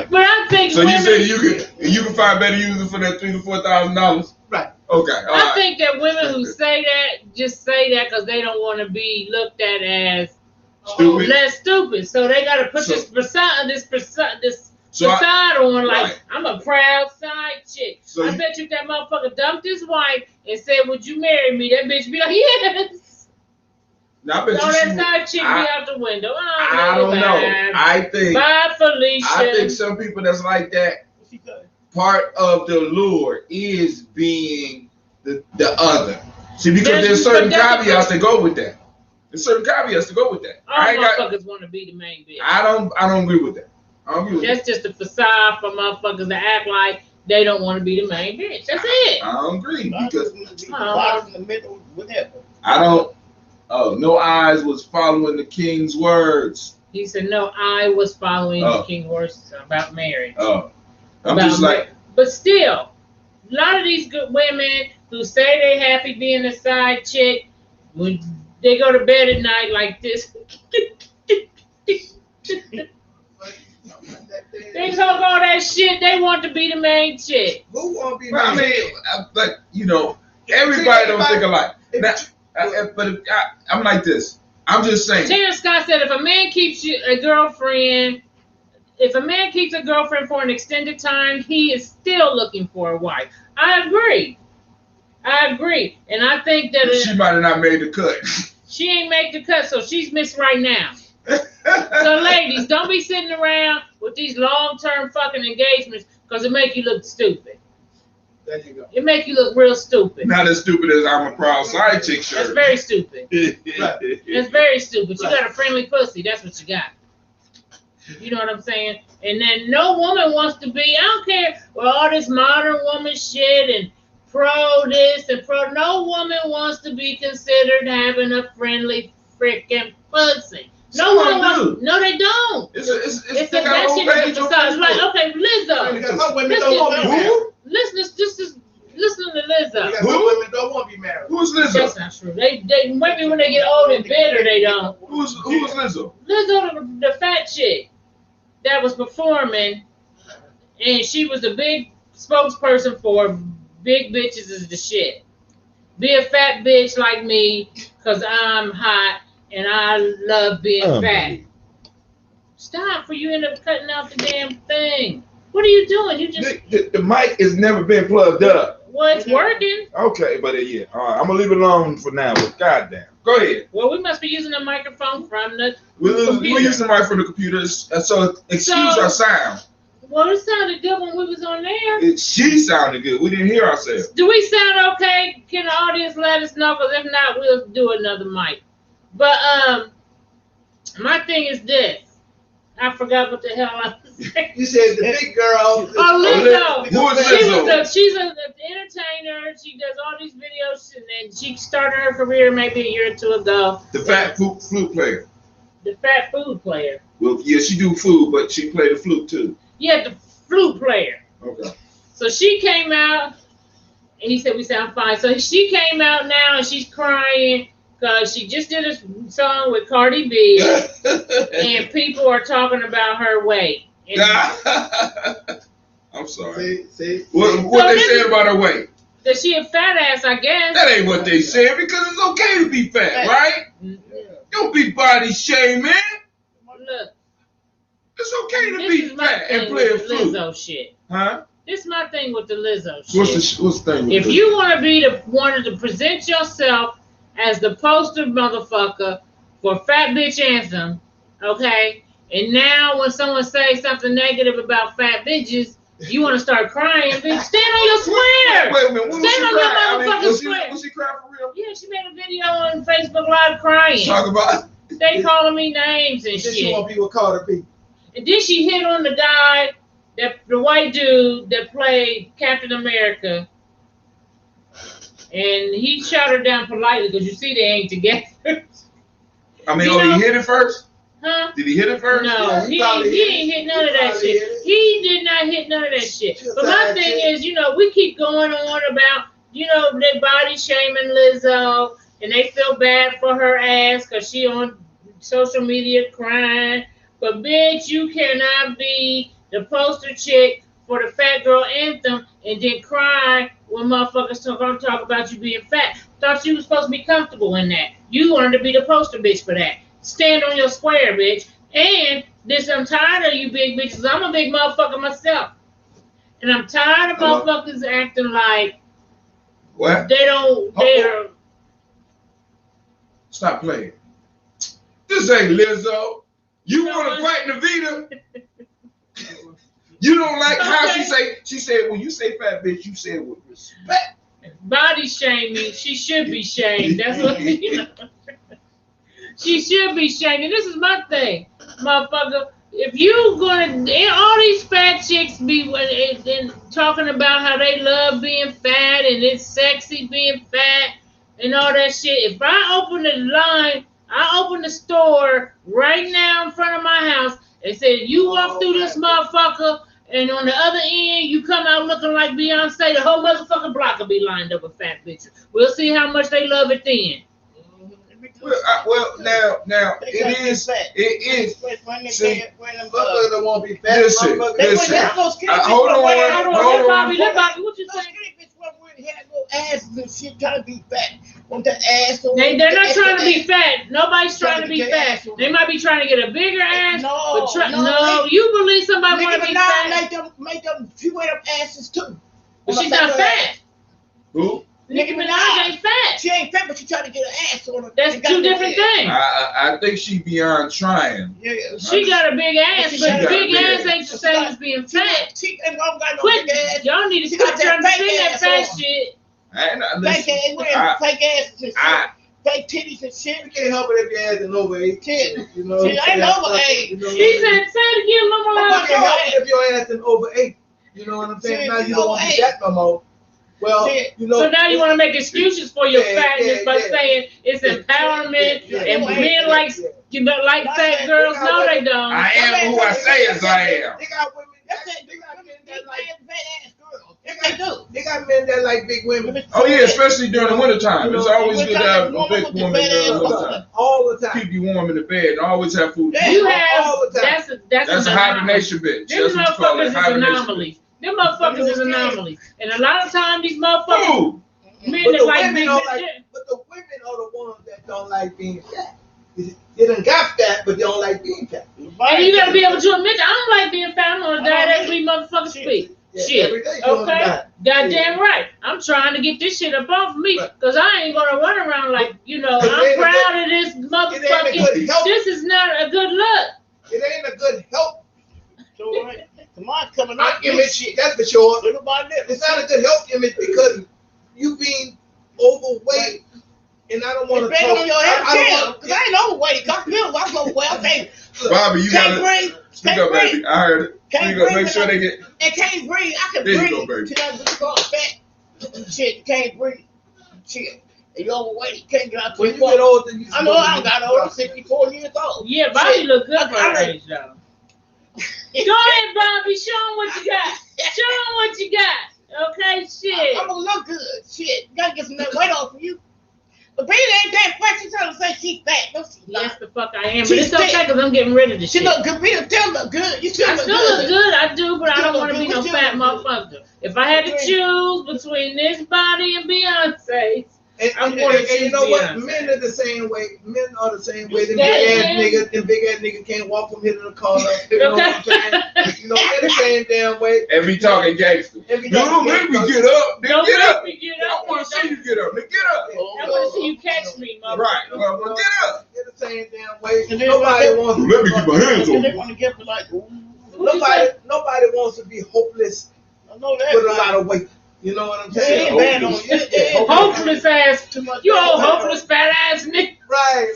But I think So you women, say you can find better users for that $3,000 to $4,000? Right. Okay. All I right. think that women who say that just say that because they don't want to be looked at as Stupid. less stupid. So they got to put So- this facade So I, facade on, like Right. I'm a proud side chick. So I you- bet you that motherfucker dumped his wife and said, "Would you marry me?" That bitch be like, "Yes." now I bet So you that she- side chick I- be out the window. Oh, I don't know. Bye. Bye, Felicia. I think some people that's like that, part of the lure is being the other. See, because there's certain caveats that go with that. There's certain caveats to go with that. All I ain't got. motherfuckers want to be the main bitch. I don't agree with that. I don't agree with That's just a facade for motherfuckers to act like they don't want to be the main bitch. That's it. that. I don't agree because Bottom in the middle, whatever. I don't. Oh, no eyes was following the king's words. He said, "No, I was following the Oh. King horse about marriage." Oh, I'm About just like, But still, a lot of these good women who say they happy being a side chick, when they go to bed at night like this, they talk all that shit. They want to be the main chick. Who want to be I married? mean, but you know, everybody don't think alike. Now, I'm like this. I'm just saying. Terrence Scott said, if a man keeps a girlfriend for an extended time, he is still looking for a wife. I agree. And I think that She might have not made the cut. she ain't make the cut, so she's missed right now. So ladies, don't be sitting around with these long-term fucking engagements because it make you look stupid. There you go. It make you look real stupid. Not as stupid as I'm a proud side chick That's shirt. very stupid. That's very stupid. You got a friendly pussy. That's what you got. You know what I'm saying? And then no woman wants to be, I don't care, well, all this modern woman shit and pro this and pro. No woman wants to be considered having a friendly freaking pussy. No one wants. No, they don't. It's It's they a got a whole that page shit on is like, Facebook. okay, Lizzo. Because some women don't want to be married. Who? Listen to Lizzo. Because some women don't want to be married. Who's That's Lizzo? not true. They maybe when they get old and bitter, they don't. Who's Lizzo? Lizzo, the fat chick that was performing, and she was a big spokesperson for big bitches is the shit. Be a fat bitch like me, cause I'm hot and I love being fat. Stop, for you end up cutting out the damn thing. What are you doing? You just The mic has never been plugged up. well, it's working. Okay, but yeah, all right, I'm gonna leave it alone for now. But goddamn, go ahead. Well, we must be using a microphone from the We're computer. using the mic from the computer, so excuse So- our sound. Well, it sounded good when we was on there. She sounded good. We didn't hear ourselves. Do we sound okay? Can the audience let us know? Because if not, we'll do another mic. But my thing is this. I forgot what the hell I was saying. You said the big girl. Oh, Lizzo. Who is Lizzo? She's an entertainer. She does all these videos, and then she started her career maybe a year or two ago. The fat flute player. The fat food player. Well, yeah, she do food, but she play the flute too. Yeah, the flute player. Okay. So she came out, and he said we sound fine. So she came out now, and she's crying because she just did a song with Cardi B, and people are talking about her weight. And I'm sorry. See? What So they this say is- about her weight? that she a fat ass, I guess. That ain't what they said because it's okay to be fat, right? Don't be body shaming. Look, It's okay to this be is my fat and thing play a with the flute. Lizzo shit. Huh? This is my thing with the Lizzo shit. What's the thing? With If you want to be the one to present yourself as the poster motherfucker for Fat Bitch Anthem, okay? And now when someone says something negative about fat bitches, you want to start crying, bitch. Stand on your square. Wait a minute. When was she Stand on your crying? motherfucking square. Was she crying for real? Yeah, she made a video on Facebook Live crying. Talk about. They calling me names and Then she shit. want people call her people. And then she hit on the guy, the white dude that played Captain America. And he shot her down politely because you see they ain't together. I mean, You know- he hit it first? Huh? Did he hit it first? No, Yeah, he probably ain't hit none of that probably shit. hit it. He did not hit none of that shit. Just But my that thing shit. is, we keep going on about, they body shaming Lizzo, and they feel bad for her ass because she on social media crying. But bitch, you cannot be the poster chick for the Fat Girl Anthem and then cry when motherfuckers talk about you being fat. Thought you was supposed to be comfortable in that. You wanted to be the poster bitch for that. Stand on your square, bitch. And I'm tired of you big bitches. I'm a big motherfucker myself. And I'm tired of motherfuckers acting like What? they're Stop playing. This ain't Lizzo. You want to fight Navita? You don't like how she said, when you say fat bitch, you say it with respect. body shaming. She should be shamed. That's what she should be shamed. And this is my thing, motherfucker. If you gonna, all these fat chicks be talking about how they love being fat and it's sexy being fat and all that shit. If I open the line, I open the store right now in front of my house and said, you walk through this motherfucker, and on the other end, you come out looking like Beyonce, the whole motherfucking block will be lined up with fat bitches. We'll see how much they love it then. Well, now it is. Motherfucker don't want to be fat. Listen, Motherfucker- listen. Hold Hold on. on, Bobby, let Bobby, what you say? Asses and shit trying to be fat. Want that ass on They're not trying to be fat. Nobody's trying to be fat. They might be trying to get a bigger ass. No, No, you believe somebody want to be fat? Make them few of them asses too. But she's not fat. Who? Nicki Minaj ain't fat. She ain't fat, but she tried to get her ass on her. That's two different things. I think she beyond trying. Yeah. She got a big ass, She but got big a big ass ass. ain't the same as being fat. She ain't got no Quit. big ass. Y'all need to She stop got that trying to fake say that ass fat on. shit. Fake ass, wearing fake asses and shit. Fake titties and shit. You can't help it if your ass is over 8. Shit. You know, See, I ain't over 8. You know, He said, say it again, you Mama. can't help it if your ass is over 8. You know what I'm saying? See, Now you you don't want to be over that no more. Well, See, you know. So now you want to make excuses for your Yeah, fatness by yeah. saying it's empowerment and Yeah. men like like fat girls. No, they don't. I am who I say is I am. They got women. That's it. They got men They that like. fat ass girls. Yes, they do. They got men that like big women. Oh yeah, especially during the wintertime. It's always good to have a big woman during the wintertime. All the time. Keep you warm in the bed and always have food. Yeah. You All have the time. that's That's a an anomaly. hibernation bitch. Them That's what you call motherfuckers it, is hibernation. anomalies. Them motherfuckers is anomalies. And a lot of times these motherfuckers, Food. men But that the like women big don't bitches. like. But the women are the ones that don't like being fat. They done got fat, but they don't like being fat. And you gotta be able to admit, I don't like being fat. I'm gonna die every motherfucker speak. Yeah, Shit. every day doing Okay? that. Goddamn right. I'm trying to get this shit up off of me. Right. Because I ain't gonna run around like, But it I'm ain't a proud of this It ain't a motherfucking. good health. This is not a good look. It ain't a good health So, right. Tomorrow coming up. image. That's for sure. Little by little. It's not a good health image because you being overweight, and I don't want to It's talk. on your head, because I ain't overweight. I'm good. I'm overweight. Okay. Bobby, you Can't gotta breathe. speak Can't up, breathe. baby. I heard it. Can't Speak up. breathe Make sure they get. And can't breathe. I can There you breathe. go, baby. See that what you call fat? Shit, you can't breathe. Shit. And you're overweight. You can't get out to When the you get older, you I know I don't got old. I'm 64 years old. Yeah, Bobby Shit. look good for her I- age, though. Go ahead, Bobby. Show him what you got. Show him what you got. Okay, shit. I'm gonna look good. Shit. You gotta get some weight off of you. But baby ain't that fat. She's trying to say she's fat. No, she's not. Yes, the fuck I am. But She's it's okay thick. because I'm getting rid of the She shit. look good. Rita still look good. You still I look still good. look good, I do, but I Still don't look want to be good. no Still fat look good. motherfucker. If I had to choose between this body and Beyonce's, I'm And gonna you choose know what? Beyonce. Men are the same way. Men are the same way. Them Yeah, big ass yeah. niggas, them big ass niggas can't walk from here to the corner. You know what I'm saying? You know, they're the same damn way. And be talking gangster. Every You don't make me get up. Then Don't get up. make me get I up. want to see you get up. Then get up. I want to see you catch me, motherfucker. Right. Well, get up. They're the same damn way. And then Nobody like- wants. Let me get my hands And on they you. want to give her like, ooh. Nobody wants to be hopeless I know that. with a lot of weight. You know what I'm They saying? ain't bad on you. They ain't Hopeless ass. too much. You old hopeless fat ass nigga. Right,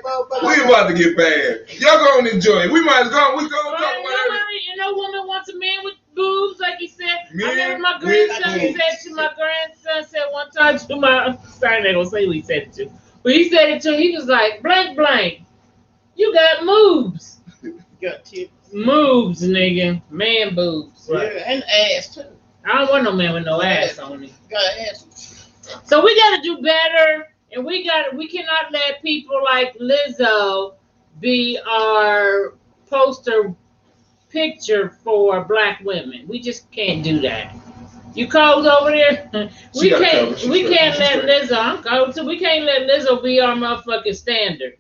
motherfucker. We about to get bad. Y'all gonna enjoy it. We might as well. We gonna talk Right, about it. nobody, and no woman wants a man with boobs, like he said. I Men remember my with grandson boobs. said one time to my, sorry, I ain't gonna say who he said it to, but he said it to him. He was like, blank, you got moves. Got tits. Moves, nigga. Man boobs. Yeah, and ass too. I don't want no man with no ass on him. Got ass. So we gotta do better, and we cannot let people like Lizzo be our poster picture for black women. We just can't do that. You cold over there? She got covered. She's We straight. can't She's let straight. Lizzo. I'm cold too. We can't let Lizzo be our motherfucking standard.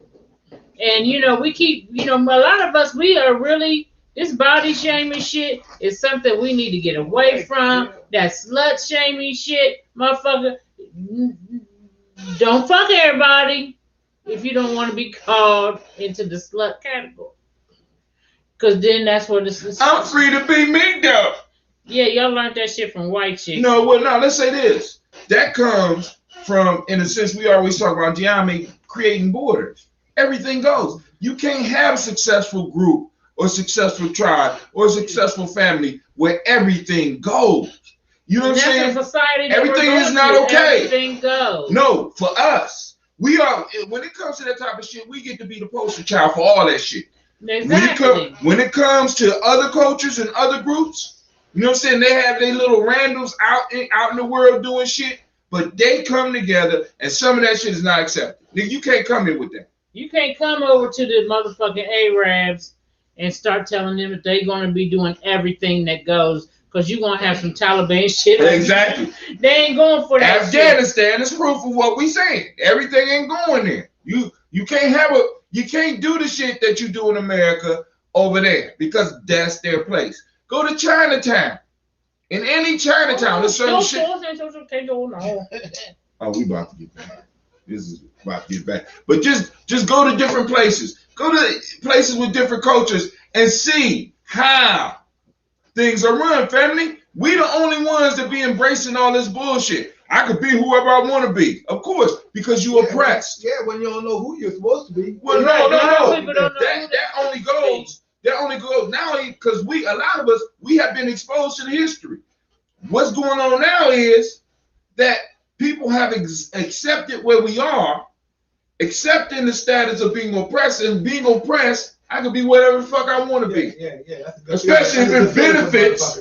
And we keep a lot of us, we are really, this body shaming shit is something we need to get away from. That slut shaming shit, motherfucker. Don't fuck everybody if you don't want to be called into the slut category. Cause then that's what it's. I'm free to be me, though. Yeah, y'all learned that shit from white chicks. No, let's say this. That comes from, in a sense, we always talk about Gianni creating borders. Everything goes. You can't have a successful group or successful tribe or a successful family where everything goes. You know what I'm And saying? that's a society that Everything we're is going not through. okay. Everything goes. No, for us, we are, when it comes to that type of shit, we get to be the poster child for all that shit. Exactly. When it comes to other cultures and other groups, you know what I'm saying? They have their little randoms out in the world doing shit, but they come together and some of that shit is not accepted. Nigga, you can't come in with that. You can't come over to the motherfucking Arabs and start telling them that they're going to be doing everything that goes, because you're going to have some Taliban shit. Exactly. They ain't going for that shit. Afghanistan is proof of what we saying. Everything ain't going there. You can't do the shit that you do in America over there because that's their place. Go to Chinatown. In any Chinatown, there's certain shit. Oh, we about to get back. This is about to get back. But just go to different places. Go to places with different cultures and see how things are run, family. We the only ones that be embracing all this bullshit. I could be whoever I want to be, of course, because you oppressed. Yeah, when you don't know who you're supposed to be. Well, no. That only goes now because a lot of us, we have been exposed to the history. What's going on now is that people have accepted where we are, accepting the status of being oppressed, and being oppressed, I can be whatever the fuck I want to be. Yeah. Especially if it benefits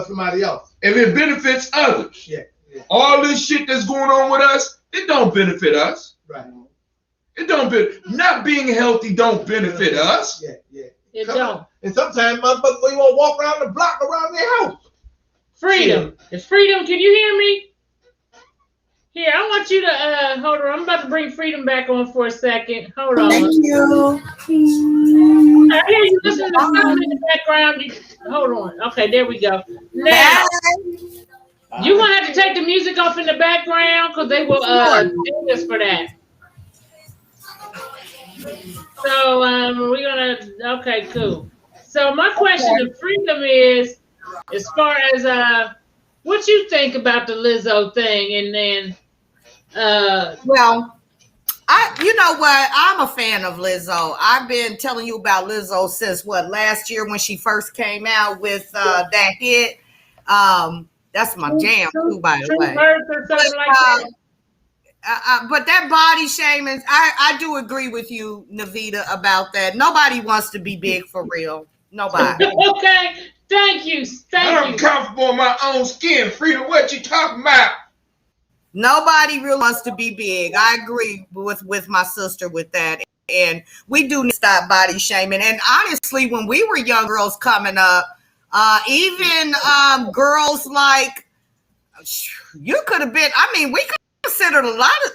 somebody else. If it benefits others. Yeah. All this shit that's going on with us, it don't benefit us. Right. It don't not being healthy don't benefit us. Yeah. It don't. And sometimes motherfuckers you want to walk around the block around their house. Freedom. It's freedom. Can you hear me? Here, I want you to hold on. I'm about to bring Freedom back on for a second. Hold on. Thank you. I hear you listening to something in the background. Hold on. Okay, there we go. Now, you're going to have to take the music off in the background because they will do this for that. So, we're going to, okay, cool. So, my question to Freedom is, as far as what you think about the Lizzo thing, and then well, you know what? I'm a fan of Lizzo. I've been telling you about Lizzo since last year when she first came out with that hit. That's my jam too, by the way. Or something like that. But that body shaming, I do agree with you, Navita, about that. Nobody wants to be big for real. Nobody. Okay. Thank you. I'm comfortable in my own skin. Freedom, what you talking about? Nobody really wants to be big. I agree with my sister with that. And we do need to stop body shaming. And honestly, when we were young girls coming up, even girls like, you could have been, we considered a lot of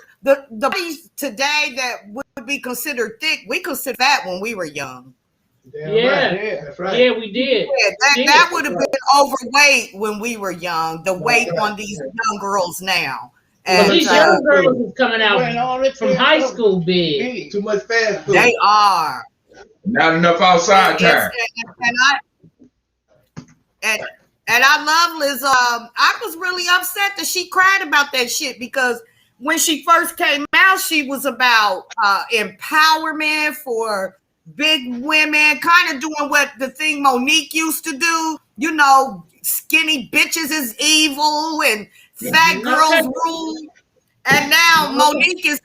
the bodies today that would be considered thick. We considered that when we were young. Yeah, that's right. Yeah, we did. Yeah, that would have been overweight when we were young. The weight on these young girls now. And these young girls is coming out from high school big. Too much fast food. They are. Not enough outside time. And I love Lizzo. I was really upset that she cried about that shit because when she first came out, she was about empowerment for big women, kind of doing what the thing Monique used to do. You know, skinny bitches is evil and fat girls rule. And now Monique is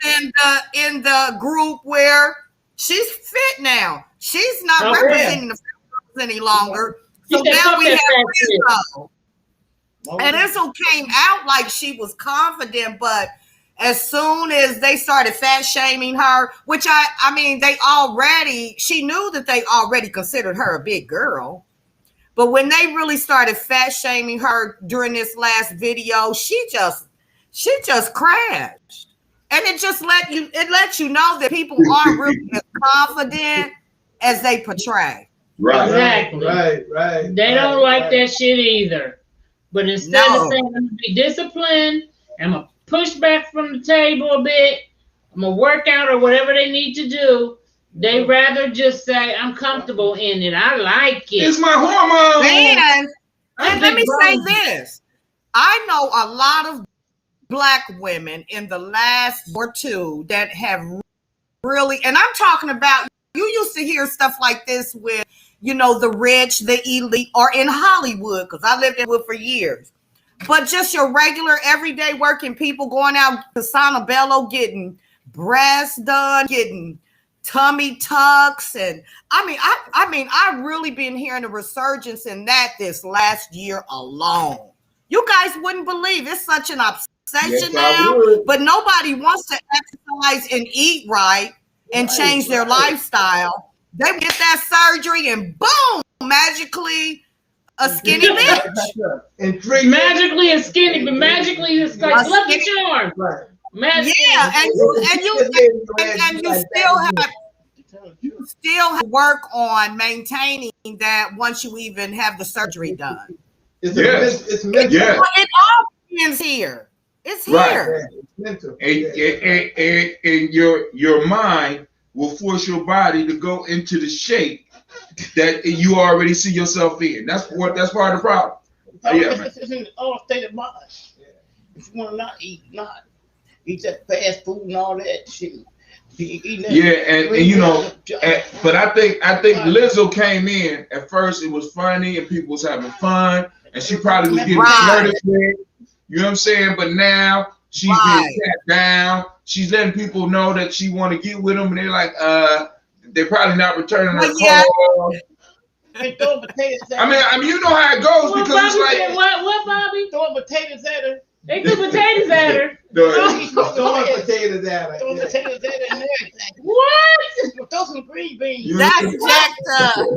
in the group where she's fit now. She's not representing the fat girls any longer. So now we have Lizzo. And Lizzo came out like she was confident, but as soon as they started fat shaming her, which she knew that they already considered her a big girl. But when they really started fat shaming her during this last video, she just crashed. And it just lets you know that people aren't really as confident as they portray. Right. Exactly. Right. They don't like that shit either. But instead of saying I'm gonna be disciplined, I'm gonna push back from the table a bit, I'm gonna work out or whatever they need to do, they rather just say I'm comfortable in it. I like it. It's my hormone. And let me say this. I know a lot of Black women in the last or two that have really, and I'm talking about, you used to hear stuff like this with, the rich, the elite, or in Hollywood, because I lived in Hollywood for years. But just your regular, everyday working people going out to Santabello, getting breasts done, getting tummy tucks. And I've really been hearing a resurgence in that this last year alone. You guys wouldn't believe it's such an obsession now, but nobody wants to exercise and eat right and change their lifestyle. They get that surgery and boom, magically a skinny bitch. Magically a skinny, but magically it's like Lucky Charms. Magically. Yeah, and you still have to work on maintaining that once you even have the surgery done. It's Yes. it's mental. Yeah. Well, it all begins here. It's here. Right. Yeah, it's mental. And your mind will force your body to go into the shape that you already see yourself in. That's part of the problem. Yeah, man. It's in all state of mind. If you want to not eat that fast food and all that shit. Yeah, and you know, but I think Lizzo came in at first. It was funny and people was having fun, and she probably was getting flirted with. You know what I'm saying? But now she's being tapped down. She's letting people know that she want to get with them, and they're like, they're probably not returning her call. I mean, you know how it goes because Bobby it's like said, what, Bobby? Throwing potatoes at her. They threw potatoes at her. Throwing potatoes at her. Throwing potatoes at her and everything. What? Throw some green beans. That's jacked up.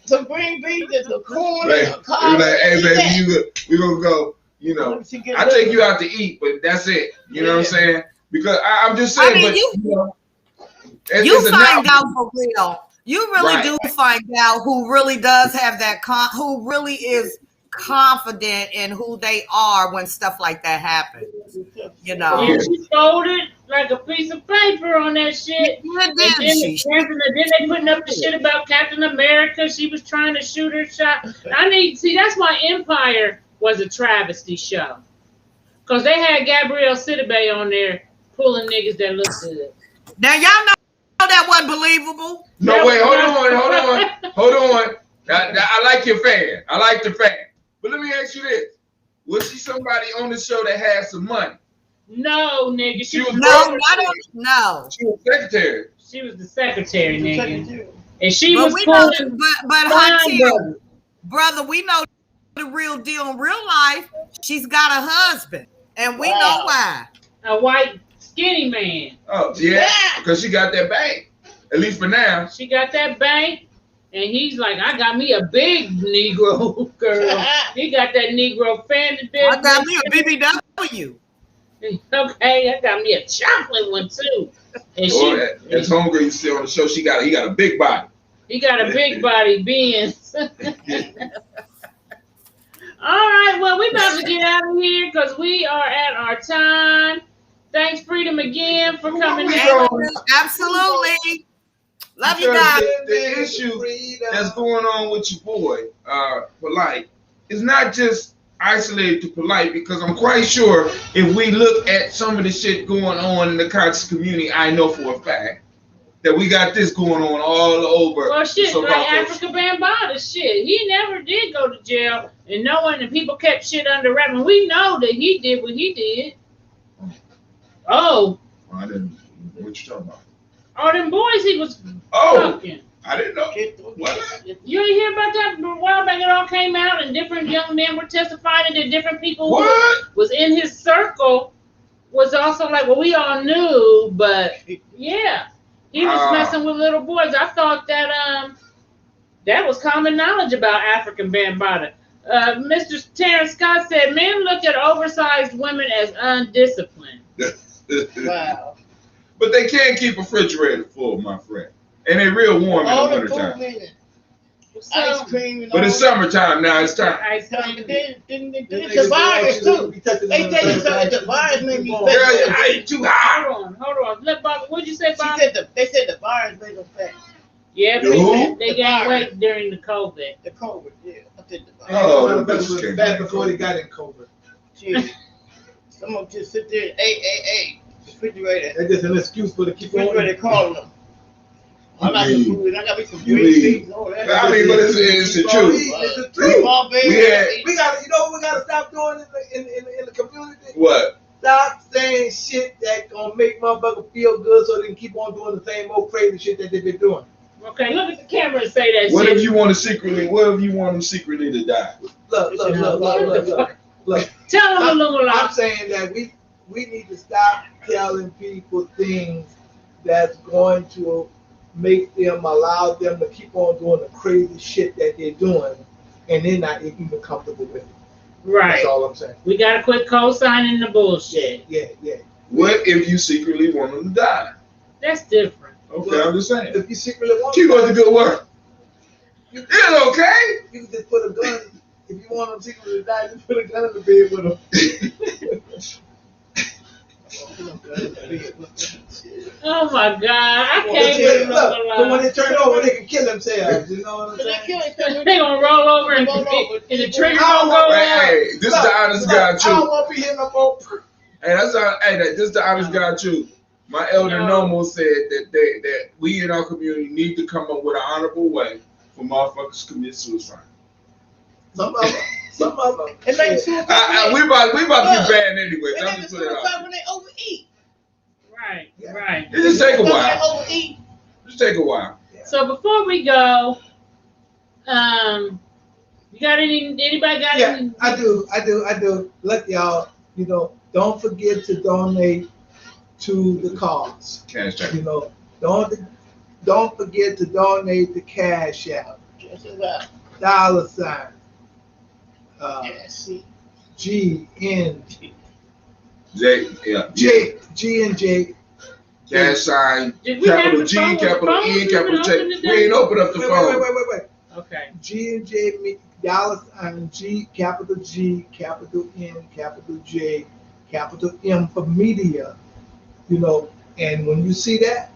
Some green beans and some corn Right. and a collard. Like, hey baby, we're gonna go. You know, I take you out to eat, but that's it. You know what I'm saying? Because I'm just saying. I mean, but you know, you find out for real. You really do find out who really does have that who really is confident in who they are when stuff like that happens. You know. Yeah, she folded like a piece of paper on that shit. And then they putting up the shit about Captain America. She was trying to shoot her shot. That's why Empire was a travesty show. Because they had Gabrielle Sidibe on there pulling niggas that look good. Now y'all know that wasn't believable. No, wait, hold on. I like your fan. I like the fan. But let me ask you this. Was she somebody on the show that had some money? No, nigga. She was no. She was secretary. She was the secretary, nigga. And she was pulling. But Hunty, brother, we know the real deal in real life. She's got a husband. And we know why. A white skinny man. Oh, yeah. Because she got that bank. At least for now. She got that bank. And he's like, I got me a big Negro girl. He got that Negro family business. I got me a BBW. Okay, I got me a chocolate one too. And that's homegirl you see on the show. He got a big body. He got a big body, Benz. All right, well, we're about to get out of here because we are at our time. Thanks, Freedom, again for coming in. Absolutely. Love you guys. The issue that's going on with your boy, Polite, is not just isolated to Polite, because I'm quite sure if we look at some of the shit going on in the conscious community, I know for a fact that we got this going on all over. Well, shit, like Africa Bambaataa, shit. He never did go to jail, and no one, and people kept shit under wraps. And we know that he did what he did. Oh. I didn't. What you talking about? Oh, them boys he was fucking. I didn't know. What? You didn't hear about that a while back? It all came out, and different young men were testifying that different people who was in his circle was also like, well, we all knew, but yeah, he was messing with little boys. I thought that that was common knowledge about African Bambaataa. Mr. Terrence Scott said, men look at oversized women as undisciplined. Wow. But they can't keep a refrigerator full, my friend. And they real warm in the wintertime. Ice cream. But it's summertime now. It's time. Ice cream. It's the virus too. They tell you something. The virus made me fat. Girl, I ain't too high. Hold on. Let Bob. What'd you say, Bob? They said the virus made them fat. Yeah, they gained weight during the COVID. The COVID, yeah. I said the virus. Oh, the was fat before they got in COVID. Some of them just sit there and hey. Refrigerator. That's just an excuse for to keep on. Refrigerator calling them. I got some food and I got me some green beans. I mean, but it's the truth. It's the truth. We got, you know what we got to stop doing in the community? What? Stop saying shit that gonna make motherfuckers feel good so they can keep on doing the same old crazy shit that they've been doing. Okay, look at the camera and say that what shit. What if you want them secretly to die? Look. Tell them a little I'm saying that we need to stop telling people things that's going to make them, allow them to keep on doing the crazy shit that they're doing, and they're not even comfortable with it. Right. That's all I'm saying. We got to quit co-signing the bullshit. Yeah. What if you secretly want them to die? That's different. Okay, well, I'm just saying. If you secretly want keep on the good work. It's okay. You can just put a gun if you want them secretly to die, just put a gun in the bed with them. Oh my God, I Well, can't yeah, with look, so when no they turn over, they can kill themselves. You know what I'm But they saying? kill each other. They gonna roll over and Roll over. the trigger I don't gonna go want- out. Hey, this is the honest guy I don't too. want to be here no more. Hey, this is the honest guy too. My elder No. Nomo said that we in our community need to come up with an honorable way for motherfuckers to commit suicide. Some of them. It makes suicide. We about to be banned anyways. They I'm make just putting it suicide out. when they overeat. Right, Yeah. right. It just take a When they while. overeat. Just take a while. So before we go, you got anybody got Yeah, any? I do. Look, y'all, don't forget to donate to the cause. Cash check. Don't forget to donate to Cash App, Yes, it's right. $, Yeah, see. GNJ, J, G&J. cash sign, Did we have capital the G, phone? capital The phone E, was capital even J. open We today? ain't open up the phone. Wait. Okay. G&J, $, capital G, capital N, capital J, capital M for media. And when you see that,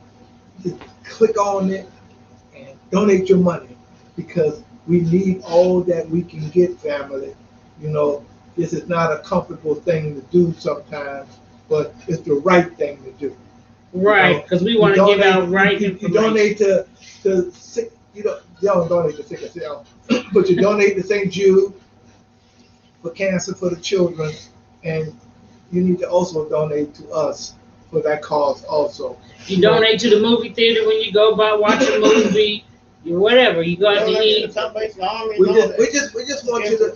just click on it and donate your money, because we need all that we can get, family. This is not a comfortable thing to do sometimes, but it's the right thing to do. Right, because we want to give out right You information. donate to sick, you don't donate to sickle cell, but you donate to St. Jude for cancer for the children, and you need to also donate to us for that cause also. You donate to the movie theater when you go by watch a movie, whatever. You go out to Donate to eat. the Salvation Army. We and all that. just want you to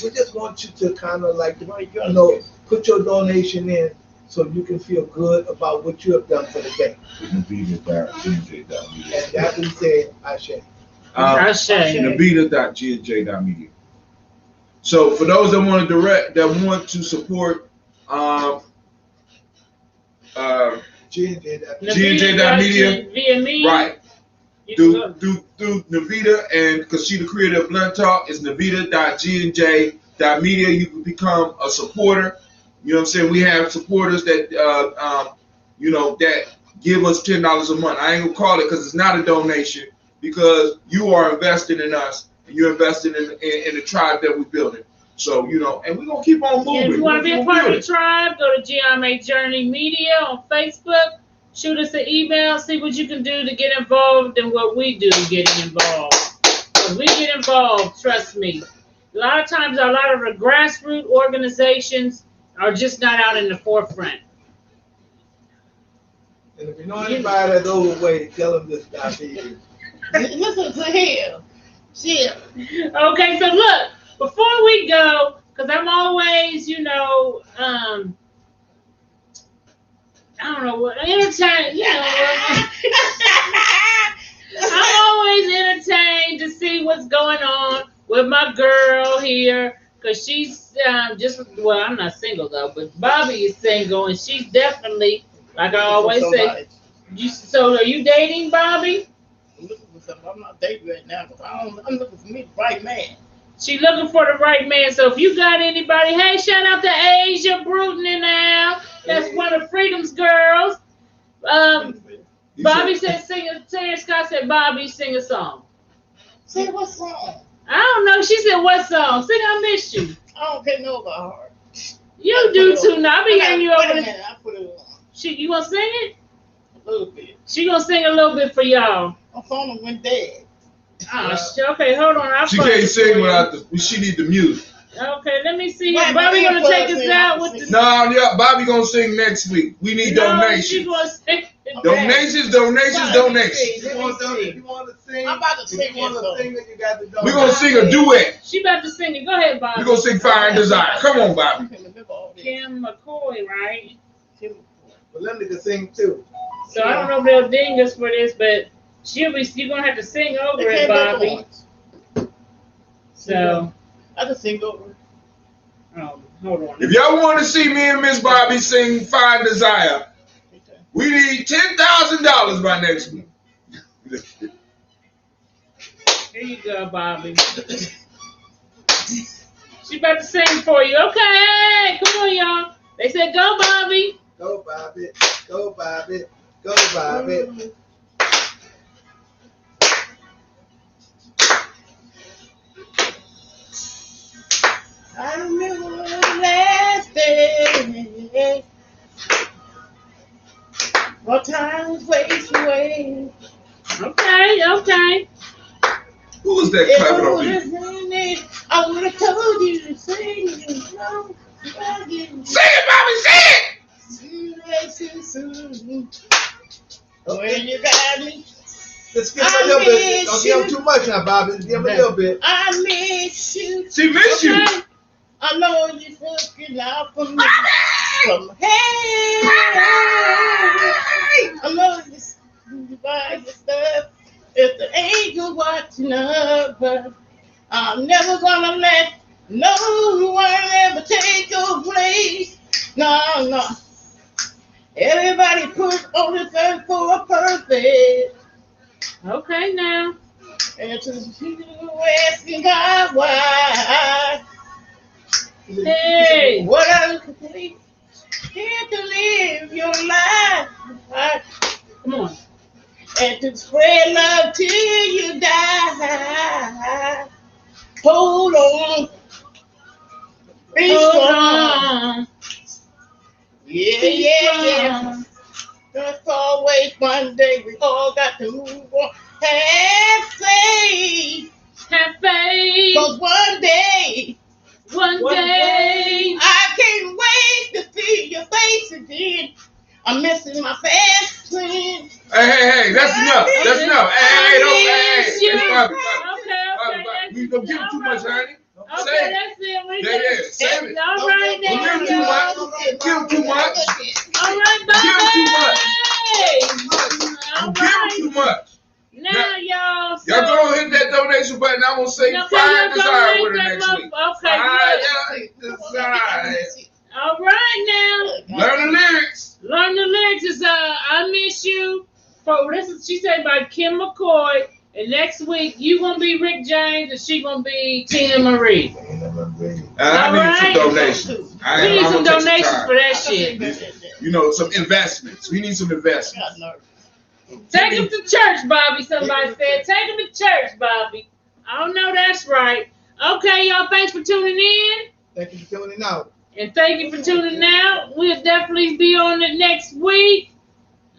we just want you to kind of like Right, you put your donation in so you can feel good about what you have done for the day. And that we say, Ashe. I say. Navita.gj.media. So for those that want to support G&J.media. Via me. right You can go- through Navita, and because she the creator of Blunt Talk, is Navita.gj.media. You can become a supporter. You know what I'm saying? We have supporters that that give us $10 a month. I ain't gonna call it because it's not a donation, because you are investing in us and you're investing in the tribe that we're building. So and we're gonna keep on moving. And if you want to be a We're part of the building. tribe, go to GMA Journey Media on Facebook. Shoot us an email. See what you can do to get involved and what we do to get involved. Because we get involved, trust me. A lot of times, a lot of the grassroots organizations are just not out in the forefront. And if you know anybody that's overweight, tell them this diabetes. Listen to him. Shit. Okay, so look, before we go, because I'm always, I don't know what, entertained, I'm always entertained to see what's going on with my girl here, because she's I'm not single though, but Bobby is single, and she's definitely, like I always say, so are you dating, Bobby? I'm looking for something. I'm not dating right now, but I'm looking for me the right man. She looking for the right man. So if you got anybody, hey, shout out to Asia Bruton in now. That's one of Freedom's girls. Bobby said, Terry Scott said, Bobby, sing a song. Say what song? I don't know. She said, what song? Sing I Miss You. I don't care no about her. You do too now. I be hearing you Wait over a there. minute, I put it on You gonna sing it? a little bit. She gonna sing a little bit for y'all. My phone went dead. Oh, okay, hold on. I'll She play can't it sing for you. without she need the music. Okay, let me see. Wait, Bobby wait, gonna wait, take us wait, out wait, with the. No, yeah, Bobby gonna sing next week. We need She donations. gonna sing. Donations. Let me Donations. see. If you want to sing, I'm about to sing if you want this to song. sing, then you got to donate. We're gonna sing a duet. She about to sing it. Go ahead, Bobby. We're gonna sing Fire and Desire. Come on, Bobby. Kim McCoy, right? But Linda can sing too. So I don't know if they'll ding us for this, but you're gonna have to sing over it, Bobby. So, I can sing over. hold on. If y'all want to see me and Miss Bobby sing Fire and Desire, we need $10,000 by next week. Here you go, Bobby. She about to sing for you. Okay, come on, y'all. They said go, Bobby. Go, Bobby. Go, Bobby. Go, Bobby. I remember the last day. What time was wasted away. Okay. Who was that clapping on me? I would have told you to sing it. No, I didn't. Say it, Bobby, say it! Too soon. When you got me, Let's give him a little bit. Don't give him too much now, Bobby. Let's give him a little bit. I miss you. She missed you. I know you're looking out for me. From hey, I know you buy your stuff. If the angel watching over, I'm never gonna let no one ever take your place. No. Everybody put on this earth for a purpose. Okay, now. And to you asking God why. Hey. What else could we here to live your life? Come on. And to spread love till you die. Hold on. Be Hold strong. on. Yeah. There's always one day we all got to move on. Have faith. Have faith. Cause one day I can't wait to see your face again. I'm missing my fast friend. Hey, that's enough. That's enough. Hey, Bobby. Okay. You don't give him too much, honey. Okay, that's it. Yeah, save it. All right, Don't give him too much. Give him too much. All right, Bobby. Give him too much. All Give him right. too much. Now, y'all. Y'all go hit that donation button. I'm gonna say 5 desire with her next week. Okay, 5 desire. all right now. Learn the lyrics. Learn the lyrics is I Miss You. This is she said by Kim McCoy. And next week you gonna be Rick James and she gonna be Tina Marie. And I need some donations. We need some donations for that shit. You know, some investments. We need some investments. Take him to church, Bobby. Somebody said. Take him to church, Bobby. I don't know. That's right. Okay, y'all. Thanks for tuning in. Thank you for tuning out. And thank you for tuning out. We'll definitely be on it next week.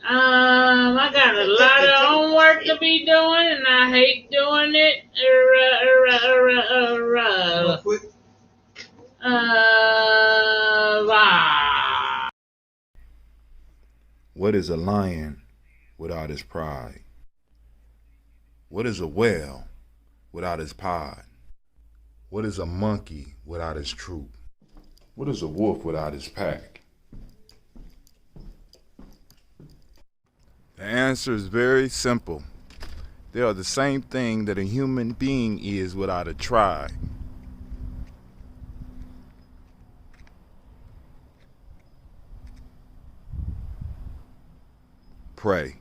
I got a lot of homework to be doing, and I hate doing it. What is a lion without his pride? What is a whale without his pod? What is a monkey without his troop? What is a wolf without his pack? The answer is very simple. They are the same thing that a human being is without a tribe. Pray.